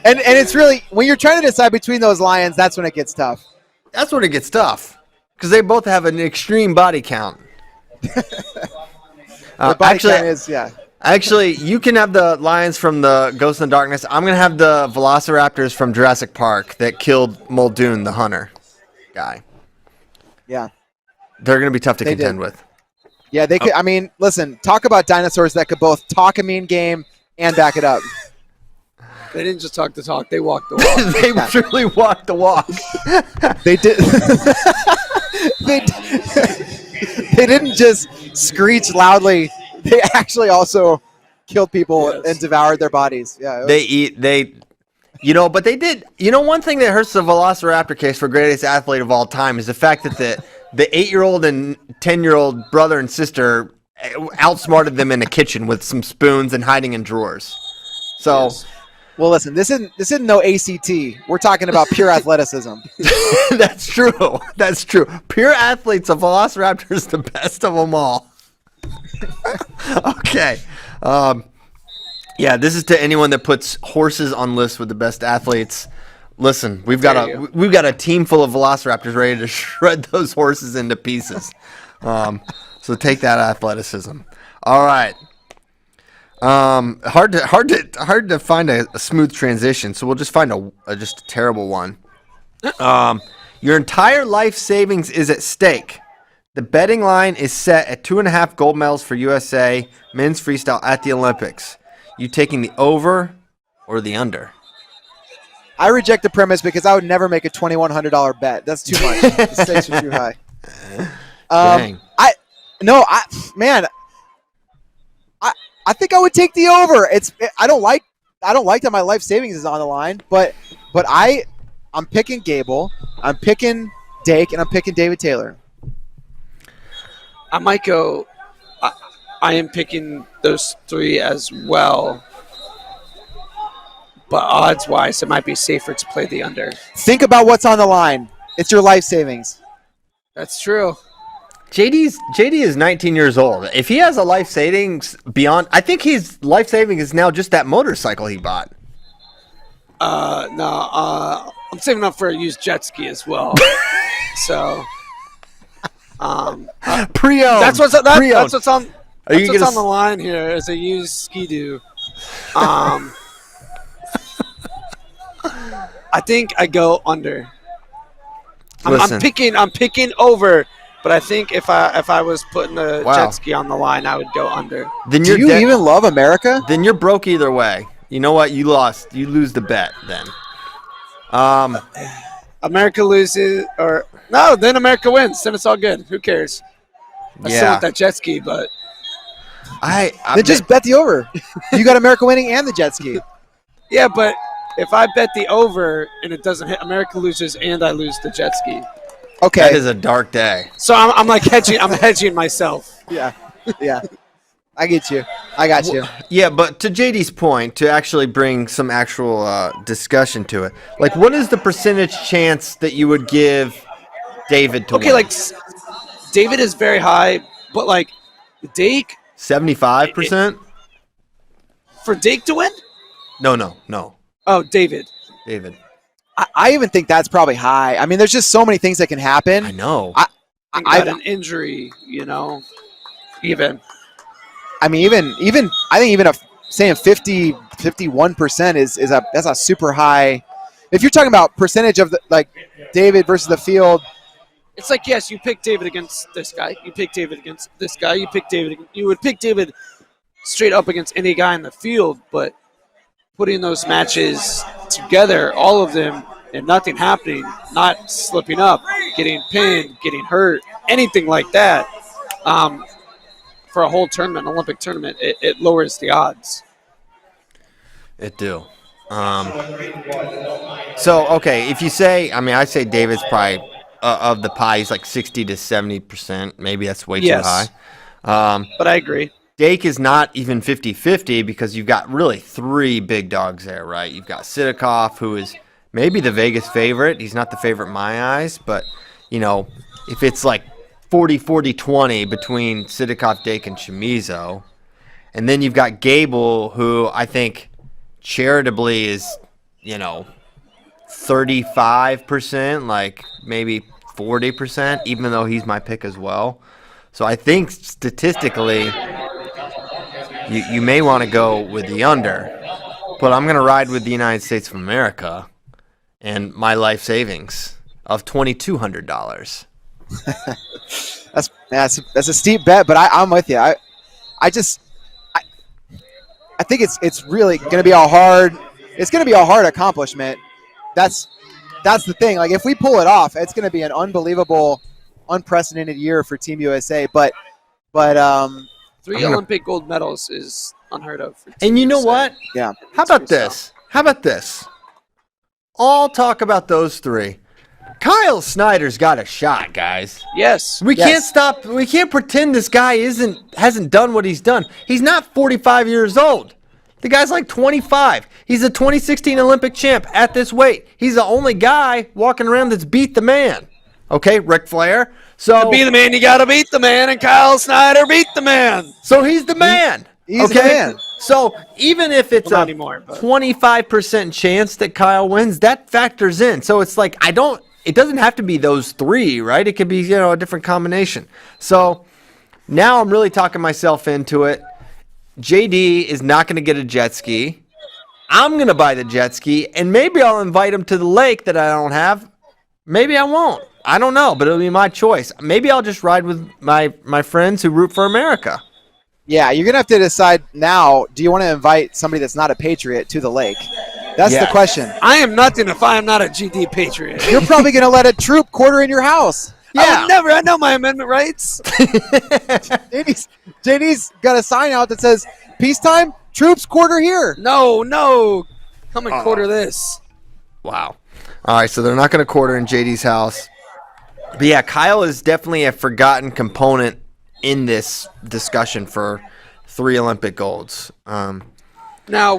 Speaker 3: it's really, when you're trying to decide between those Lions, that's when it gets tough.
Speaker 1: That's when it gets tough because they both have an extreme body count.
Speaker 3: The body count is, yeah.
Speaker 1: Actually, you can have the Lions from the Ghost in the Darkness. I'm gonna have the Velociraptors from Jurassic Park that killed Muldoon, the hunter guy.
Speaker 3: Yeah.
Speaker 1: They're gonna be tough to contend with.
Speaker 3: Yeah, they could. I mean, listen, talk about dinosaurs that could both talk a mean game and back it up.
Speaker 2: They didn't just talk the talk; they walked the walk.
Speaker 1: They truly walked the walk.
Speaker 3: They did. They didn't just screech loudly. They actually also killed people and devoured their bodies. Yeah,
Speaker 1: but they did. One thing that hurts the Velociraptor case for greatest athlete of all time is the fact that the 8-year-old and 10-year-old brother and sister outsmarted them in a kitchen with some spoons and hiding in drawers. So.
Speaker 3: Yes. Well, listen, this isn't no ACT. We're talking about pure athleticism.
Speaker 1: That's true. That's true. Pure athletes, a Velociraptor is the best of them all. Okay. Yeah, this is to anyone that puts horses on lists with the best athletes. Listen, we've got a team full of Velociraptors ready to shred those horses into pieces. So take that athleticism. All right. Hard to find a smooth transition, so we'll just find just a terrible one. Your entire life savings is at stake. The betting line is set at 2.5 gold medals for USA men's freestyle at the Olympics. You taking the over or the under?
Speaker 3: I reject the premise because I would never make a $2,100 bet. That's too much. The stakes are too high.
Speaker 1: Dang.
Speaker 3: I think I would take the over. I don't like that my life savings is on the line, but I'm picking Gable, I'm picking Dake, and I'm picking David Taylor.
Speaker 2: I might go. I am picking those three as well, but odds-wise, it might be safer to play the under.
Speaker 3: Think about what's on the line. It's your life savings.
Speaker 2: That's true.
Speaker 1: JD is 19 years old. If he has a life savings beyond, I think his life savings is now just that motorcycle he bought.
Speaker 2: No, I'm saving up for a used jet ski as well. So,
Speaker 1: pre-owned.
Speaker 2: That's what's on the line here is a used ski-doo. I think I go under. I'm picking over. But I think if I was putting a jet ski on the line, I would go under.
Speaker 3: Do you even love America?
Speaker 1: Then you're broke either way. You know what? You lost. You lose the bet then.
Speaker 2: America loses, or no? Then America wins. Then it's all good. Who cares? I still want that jet ski, but
Speaker 3: then just bet the over. You got America winning and the jet ski.
Speaker 2: Yeah, but if I bet the over and it doesn't hit, America loses and I lose the jet ski.
Speaker 3: Okay,
Speaker 1: that is a dark day.
Speaker 2: So I'm like hedging. I'm hedging myself.
Speaker 3: Yeah. I get you. I got you.
Speaker 1: Yeah, but to JD's point, to actually bring some actual discussion to it, like, what is the percentage chance that you would give David to win?
Speaker 2: Okay, like David is very high, but like Dake,
Speaker 1: 75%.
Speaker 2: For Dake to win?
Speaker 1: No.
Speaker 2: Oh, David.
Speaker 3: I even think that's probably high. I mean, there's just so many things that can happen.
Speaker 1: I know.
Speaker 2: I got an injury, even.
Speaker 3: I mean, even I think even saying 51% that's a super high. If you're talking about percentage of David versus the field,
Speaker 2: it's like, yes, you pick David against this guy, you pick David against this guy, you would pick David straight up against any guy in the field, but putting those matches together, all of them and nothing happening, not slipping up, getting pinned, getting hurt, anything like that, for a whole tournament, Olympic tournament, it lowers the odds.
Speaker 1: It do. So, okay, if you say, I say David's probably, of the pie, he's like 60 to 70%. Maybe that's way too high.
Speaker 2: But I agree.
Speaker 1: Dake is not even 50-50 because you've got really three big dogs there, right? You've got Sidakov, who is maybe the Vegas favorite. He's not the favorite in my eyes, but, if it's like 40-40-20 between Sidakov, Dake, and Chamizo, and then you've got Gable, who I think charitably is, 35%, like maybe 40%, even though he's my pick as well. So I think statistically, you may want to go with the under, but I'm going to ride with the United States of America and my life savings of $2,200.
Speaker 3: That's a steep bet, but I'm with you. I think it's really going to be a hard accomplishment. That's the thing. Like, if we pull it off, it's going to be an unbelievable, unprecedented year for Team USA. But
Speaker 2: 3 Olympic gold medals is unheard of. For Team
Speaker 1: And you know
Speaker 2: USA.
Speaker 1: what?
Speaker 3: Yeah.
Speaker 1: How about this? I'll talk about those 3. Kyle Snyder's got a shot, guys.
Speaker 2: Yes.
Speaker 1: We can't pretend this guy hasn't done what he's done. He's not 45 years old. The guy's like 25. He's a 2016 Olympic champ at this weight. He's the only guy walking around that's beat the man. Okay, Ric Flair. So
Speaker 2: To be the man, you got to beat the man, and Kyle Snyder beat the man.
Speaker 1: So he's the man.
Speaker 3: He's the man.
Speaker 1: So even if it's
Speaker 2: Well,
Speaker 1: a
Speaker 2: not anymore, but-
Speaker 1: 25% chance that Kyle wins, that factors in. So it's like it doesn't have to be those 3, right? It could be, a different combination. So now I'm really talking myself into it. JD is not going to get a jet ski. I'm going to buy the jet ski, and maybe I'll invite him to the lake that I don't have. Maybe I won't. I don't know, but it'll be my choice. Maybe I'll just ride with my friends who root for America.
Speaker 3: Yeah, you're going to have to decide now, do you want to invite somebody that's not a Patriot to the lake? That's the question.
Speaker 2: I am nothing if I am not a GD Patriot.
Speaker 3: You're probably going to let a troop quarter in your house.
Speaker 2: I would never. I know my amendment rights.
Speaker 3: JD's got a sign out that says, peacetime, troops quarter here.
Speaker 2: No. Come and quarter this.
Speaker 1: Wow. All right, so they're not going to quarter in JD's house. But yeah, Kyle is definitely a forgotten component in this discussion for 3 Olympic golds.
Speaker 2: Now,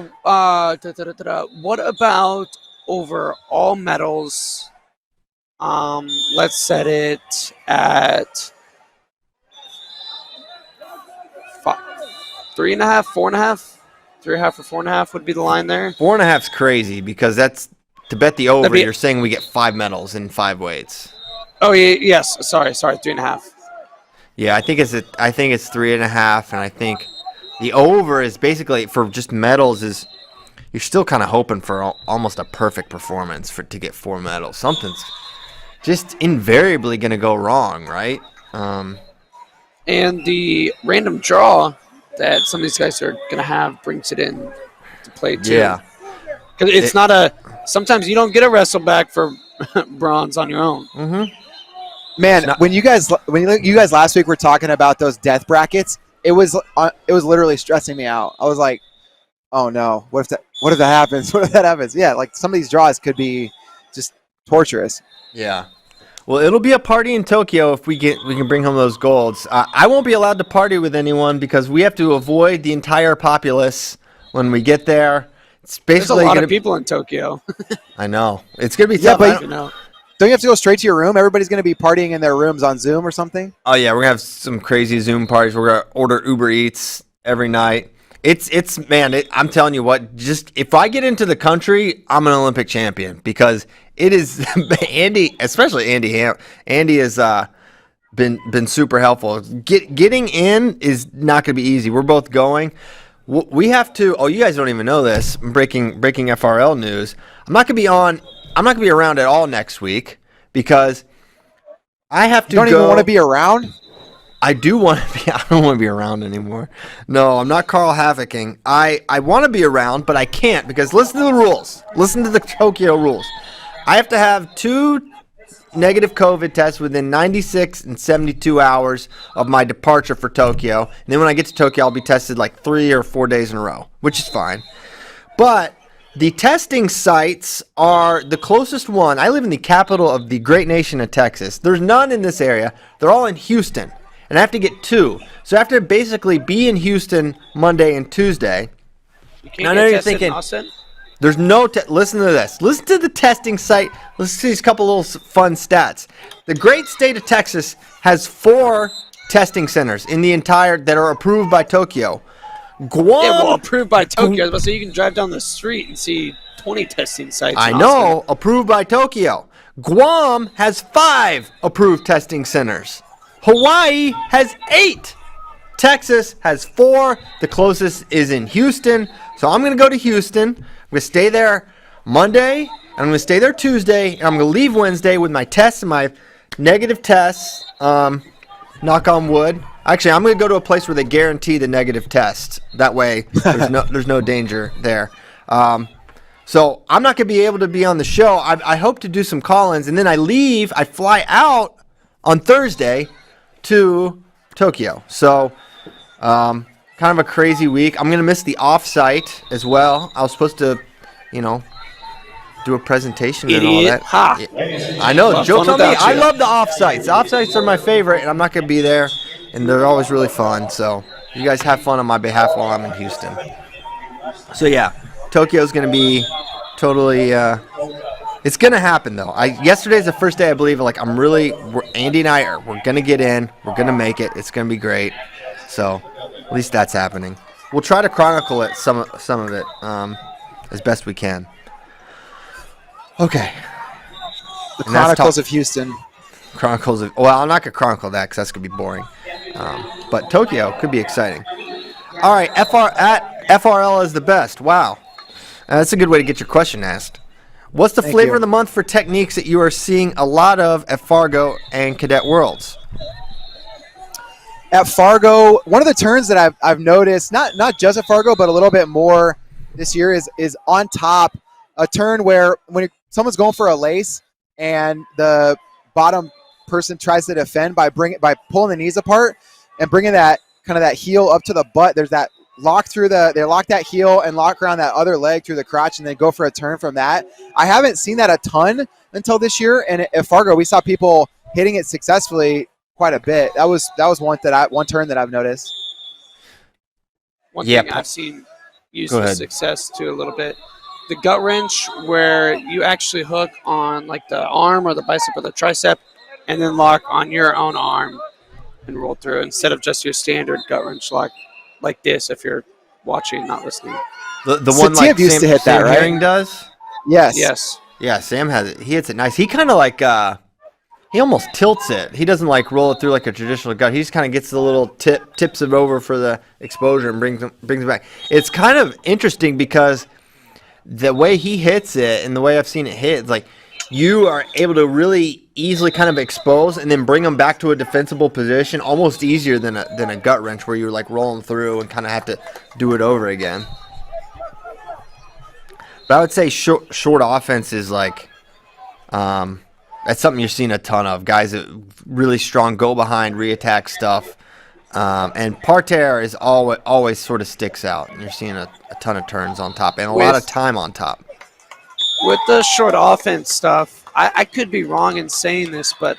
Speaker 2: what about over all medals? Let's set it at 3.5, 4.5. 3.5 or 4.5 would be the line there.
Speaker 1: 4.5's crazy because that's to bet the over.
Speaker 2: That'd be-
Speaker 1: You're saying we get 5 medals in 5 weights.
Speaker 2: Oh yeah, yes. Sorry, 3.5.
Speaker 1: Yeah, I think it's 3.5, and I think the over is basically for just medals is you're still kind of hoping for almost a perfect performance to get 4 medals. Something's just invariably going to go wrong, right?
Speaker 2: And the random draw that some of these guys are going to have brings it in to play too.
Speaker 1: Yeah.
Speaker 2: Because it's not a. Sometimes you don't get a wrestle back for bronze on your own.
Speaker 1: Mm-hmm.
Speaker 3: Man, when you guys last week were talking about those death brackets, it was literally stressing me out. I was like, oh no, what if that happens? What if that happens? Yeah, like some of these draws could be just torturous.
Speaker 1: Yeah. Well, it'll be a party in Tokyo if we can bring home those golds. I won't be allowed to party with anyone because we have to avoid the entire populace when we get there. It's basically
Speaker 2: There's a lot of people in Tokyo.
Speaker 1: I know. It's going to be
Speaker 3: Yeah,
Speaker 1: tough.
Speaker 3: but
Speaker 2: You know.
Speaker 3: don't you have to go straight to your room? Everybody's going to be partying in their rooms on Zoom or something?
Speaker 1: Oh yeah, we're gonna have some crazy Zoom parties. We're gonna order Uber Eats every night. I'm telling you what. Just if I get into the country, I'm an Olympic champion because it is Andy, especially Andy. Andy has been super helpful. Getting in is not gonna be easy. We're both going. We have to. Oh, you guys don't even know this. Breaking FRL news. I'm not gonna be around at all next week because I have to
Speaker 3: You don't
Speaker 1: go.
Speaker 3: even want to be around?
Speaker 1: I do want to be. I don't want to be around anymore. No, I'm not Carl Havocking. I want to be around, but I can't because listen to the rules. Listen to the Tokyo rules. I have to have 2 negative COVID tests within 96 and 72 hours of my departure for Tokyo. And then when I get to Tokyo, I'll be tested like 3 or 4 days in a row, which is fine. But the testing sites are the closest one. I live in the capital of the great nation of Texas. There's none in this area. They're all in Houston. And I have to get 2. So I have to basically be in Houston Monday and Tuesday.
Speaker 2: You can't get tested in Austin?
Speaker 1: There's no listen to this. Listen to the testing site. Listen to these couple little fun stats. The great state of Texas has 4 testing centers in the entire that are approved by Tokyo. Guam,
Speaker 2: yeah, well, approved by Tokyo, so you can drive down the street and see 20 testing sites.
Speaker 1: I know, approved by Tokyo. Guam has 5 approved testing centers. Hawaii has 8. Texas has 4. The closest is in Houston. So I'm going to go to Houston. I'm going to stay there Monday, and I'm going to stay there Tuesday, and I'm going to leave Wednesday with my tests and my negative tests. Knock on wood. Actually, I'm going to go to a place where they guarantee the negative tests. That way, there's no danger there. So I'm not going to be able to be on the show. I hope to do some call-ins, and then I leave. I fly out on Thursday to Tokyo. So kind of a crazy week. I'm going to miss the off-site as well. I was supposed to, do a presentation and all that.
Speaker 2: Ha.
Speaker 1: I know, joke's on me. I love the off-sites. The off-sites are my favorite, and I'm not going to be there, and they're always really fun. So you guys have fun on my behalf while I'm in Houston. So, yeah, Tokyo's going to be totally it's going to happen, though. Yesterday's the first day, I believe, Andy and I we're going to get in. We're going to make it. It's going to be great. So at least that's happening. We'll try to chronicle it, some of it, as best we can. Okay.
Speaker 3: The Chronicles of Houston.
Speaker 1: Well, I'm not going to chronicle that because that's going to be boring. But Tokyo could be exciting. All right, FRL is the best. Wow. That's a good way to get your question asked. What's the flavor of the month for techniques that you are seeing a lot of at Fargo and Cadet Worlds?
Speaker 3: At Fargo, one of the turns that I've noticed, not just at Fargo, but a little bit more this year is on top, a turn where when someone's going for a lace and the bottom person tries to defend by pulling the knees apart and bringing that heel up to the butt. There's that lock they lock that heel and lock around that other leg through the crotch and then go for a turn from that. I haven't seen that a ton until this year, and at Fargo we saw people hitting it successfully quite a bit. That was one turn that I've noticed.
Speaker 2: One thing I've seen used with success too a little bit. The gut wrench, where you actually hook on like the arm or the bicep or the tricep and then lock on your own arm and roll through instead of just your standard gut wrench lock like this if you're watching, not listening.
Speaker 1: The one like
Speaker 3: used to hit that, right?
Speaker 1: Herring does?
Speaker 2: Yes.
Speaker 1: Yeah, Sam has it. He hits it nice. He kind of like he almost tilts it. He doesn't like roll it through like a traditional gut. He just kind of gets the little tips it over for the exposure and brings it back. It's kind of interesting because the way he hits it and the way I've seen it hit, it's like you are able to really easily kind of expose and then bring them back to a defensible position almost easier than a gut wrench where you're like rolling through and kind of have to do it over again. But I would say short offense is like that's something you're seeing a ton of. Guys that really strong go behind, reattack stuff. And parterre is always sort of sticks out. And you're seeing a ton of turns on top and a lot of time on top.
Speaker 2: With the short offense stuff, I could be wrong in saying this, but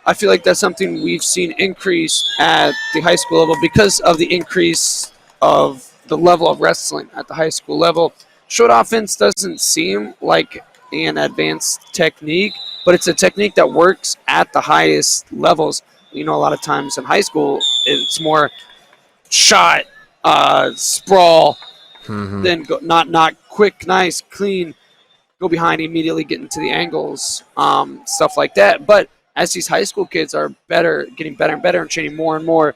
Speaker 2: I feel like that's something we've seen increase at the high school level because of the increase of the level of wrestling at the high school level. Short offense doesn't seem like an advanced technique, but it's a technique that works at the highest levels. A lot of times in high school, it's more shot, sprawl, then go, not quick, nice, clean, go behind, immediately get into the angles, stuff like that. But as these high school kids are getting better and better and training more and more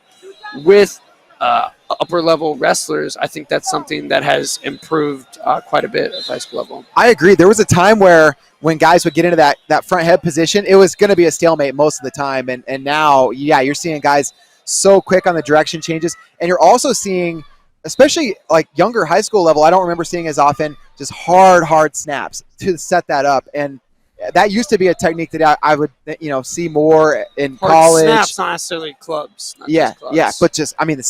Speaker 2: with upper-level wrestlers, I think that's something that has improved quite a bit at high school level.
Speaker 3: I agree. There was a time where when guys would get into that front head position, it was going to be a stalemate most of the time. And now, you're seeing guys so quick on the direction changes. And you're also seeing especially like younger high school level, I don't remember seeing as often just hard snaps to set that up. And that used to be a technique that I would, see more in
Speaker 2: Hard
Speaker 3: college.
Speaker 2: snaps, not necessarily clubs.
Speaker 3: Yeah, but just the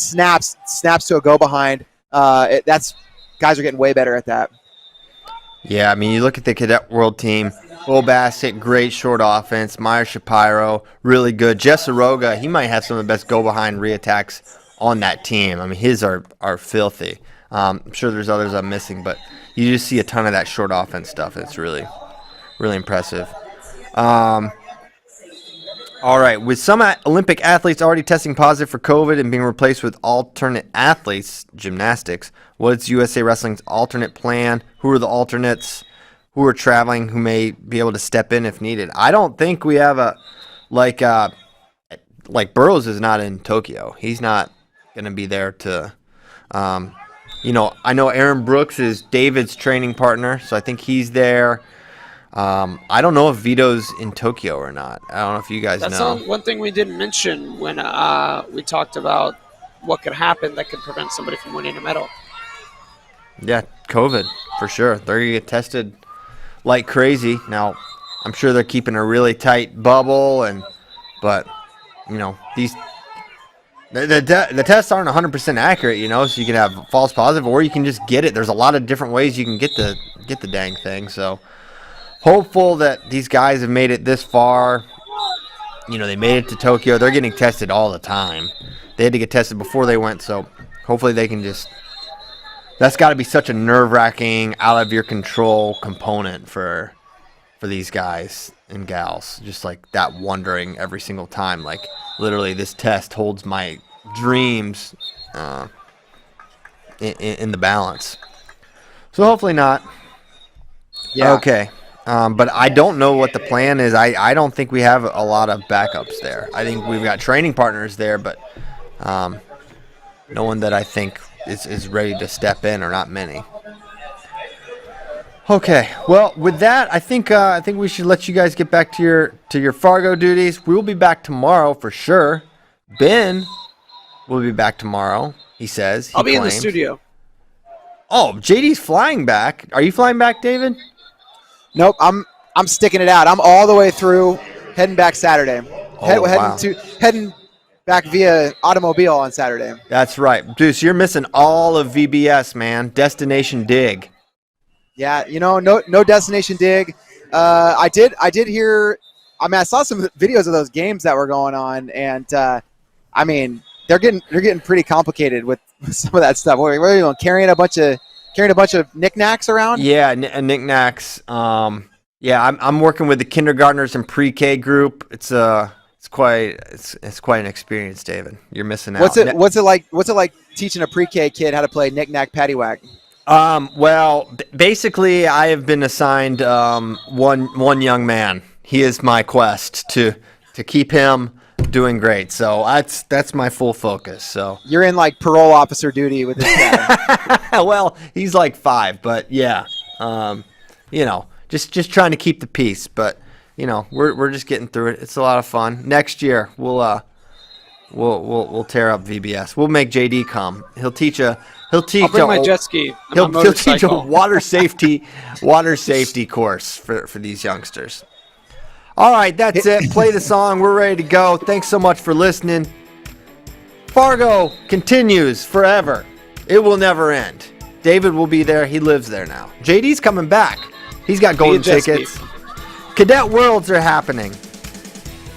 Speaker 3: snaps to a go behind. That's guys are getting way better at that.
Speaker 1: Yeah, I mean, you look at the Cadet World team. Will Bassett, great short offense. Meyer Shapiro, really good. Jess Aroga, he might have some of the best go-behind reattacks on that team. I mean, his are filthy. I'm sure there's others I'm missing, but you just see a ton of that short offense stuff. It's really, really impressive. All right, with some Olympic athletes already testing positive for COVID and being replaced with alternate athletes, gymnastics, what's USA Wrestling's alternate plan? Who are the alternates? Who are traveling who may be able to step in if needed? I don't think we have like Burroughs is not in Tokyo. He's not going to be there to, I know Aaron Brooks is David's training partner, so I think he's there. I don't know if Vito's in Tokyo or not. I don't know if you guys know.
Speaker 2: That's one thing we didn't mention when we talked about what could happen that could prevent somebody from winning a medal.
Speaker 1: Yeah, COVID, for sure. They're going to get tested like crazy. Now, I'm sure they're keeping a really tight bubble, but these the tests aren't 100% accurate, so you can have false positive or you can just get it. There's a lot of different ways you can get the dang thing, so hopeful that these guys have made it this far. They made it to Tokyo. They're getting tested all the time. They had to get tested before they went, so hopefully they can just... That's got to be such a nerve-wracking, out-of-your-control component for these guys and gals. Just like that wondering every single time. Like, literally, this test holds my dreams in the balance. So hopefully not.
Speaker 3: Yeah.
Speaker 1: Okay. But I don't know what the plan is. I don't think we have a lot of backups there. I think we've got training partners there, but no one that I think is ready to step in, or not many. Okay, well, with that, I think we should let you guys get back to your Fargo duties. We will be back tomorrow for sure. Ben will be back tomorrow, he says.
Speaker 2: I'll be in the studio.
Speaker 1: Oh, JD's flying back. Are you flying back, David?
Speaker 3: Nope, I'm sticking it out. I'm all the way through, heading back Saturday. Heading back via automobile on Saturday.
Speaker 1: That's right. Dude, so you're missing all of VBS, man. Destination Dig.
Speaker 3: Yeah, no Destination Dig. I did hear, I saw some videos of those games that were going on, and they're getting pretty complicated with some of that stuff. What are you doing? Carrying a bunch of knickknacks around?
Speaker 1: Yeah, knickknacks. I'm working with the kindergartners and pre-K group. It's quite an experience, David. You're missing out.
Speaker 3: What's it like teaching a pre-K kid how to play knick-knack paddywhack?
Speaker 1: Well, basically, I have been assigned one young man. He is my quest to keep him doing great. So that's my full focus. So
Speaker 3: you're in like parole officer duty with this guy.
Speaker 1: Well, he's like 5, but yeah, just trying to keep the peace. But we're just getting through it. It's a lot of fun. Next year we'll tear up VBS. We'll make JD come. He'll teach.
Speaker 2: I'll bring my jet ski.
Speaker 1: He'll teach a water safety course for these youngsters. All right, that's it. Play the song. We're ready to go. Thanks so much for listening. Fargo continues forever. It will never end. David will be there. He lives there now. JD's coming back. He's got golden tickets. Cadet Worlds are happening.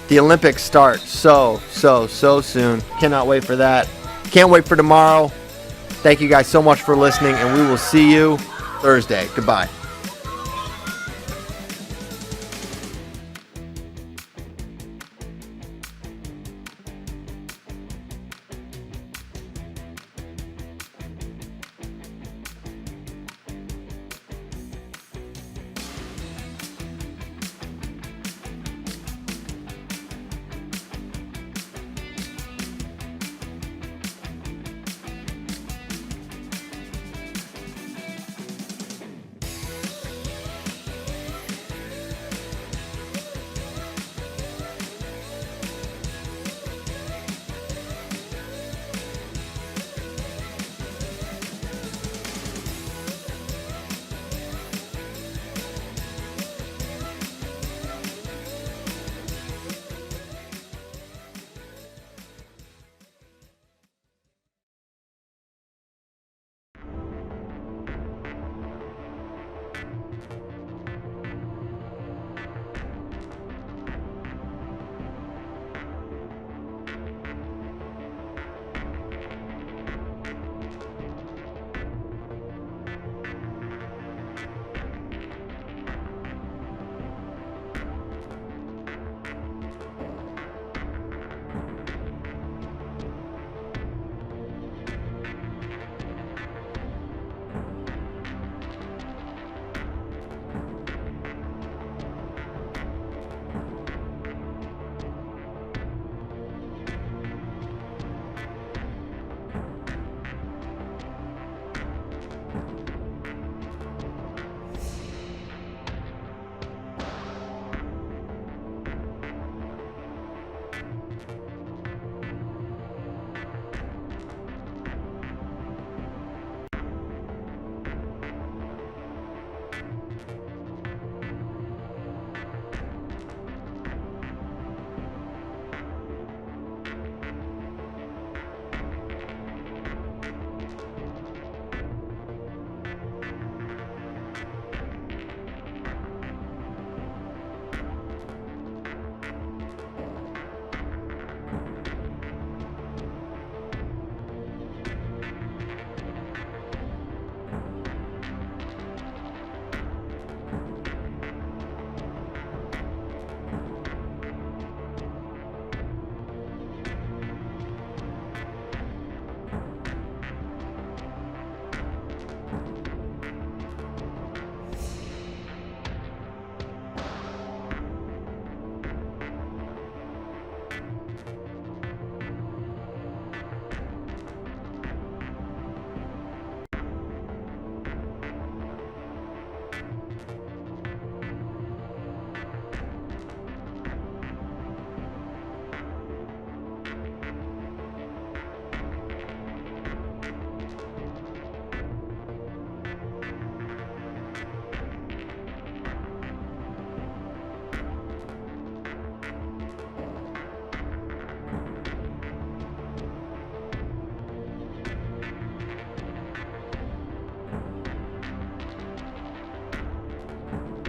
Speaker 1: The Olympics start so soon. Cannot wait for that. Can't wait for tomorrow. Thank you guys so much for listening, and we will see you Thursday. Goodbye.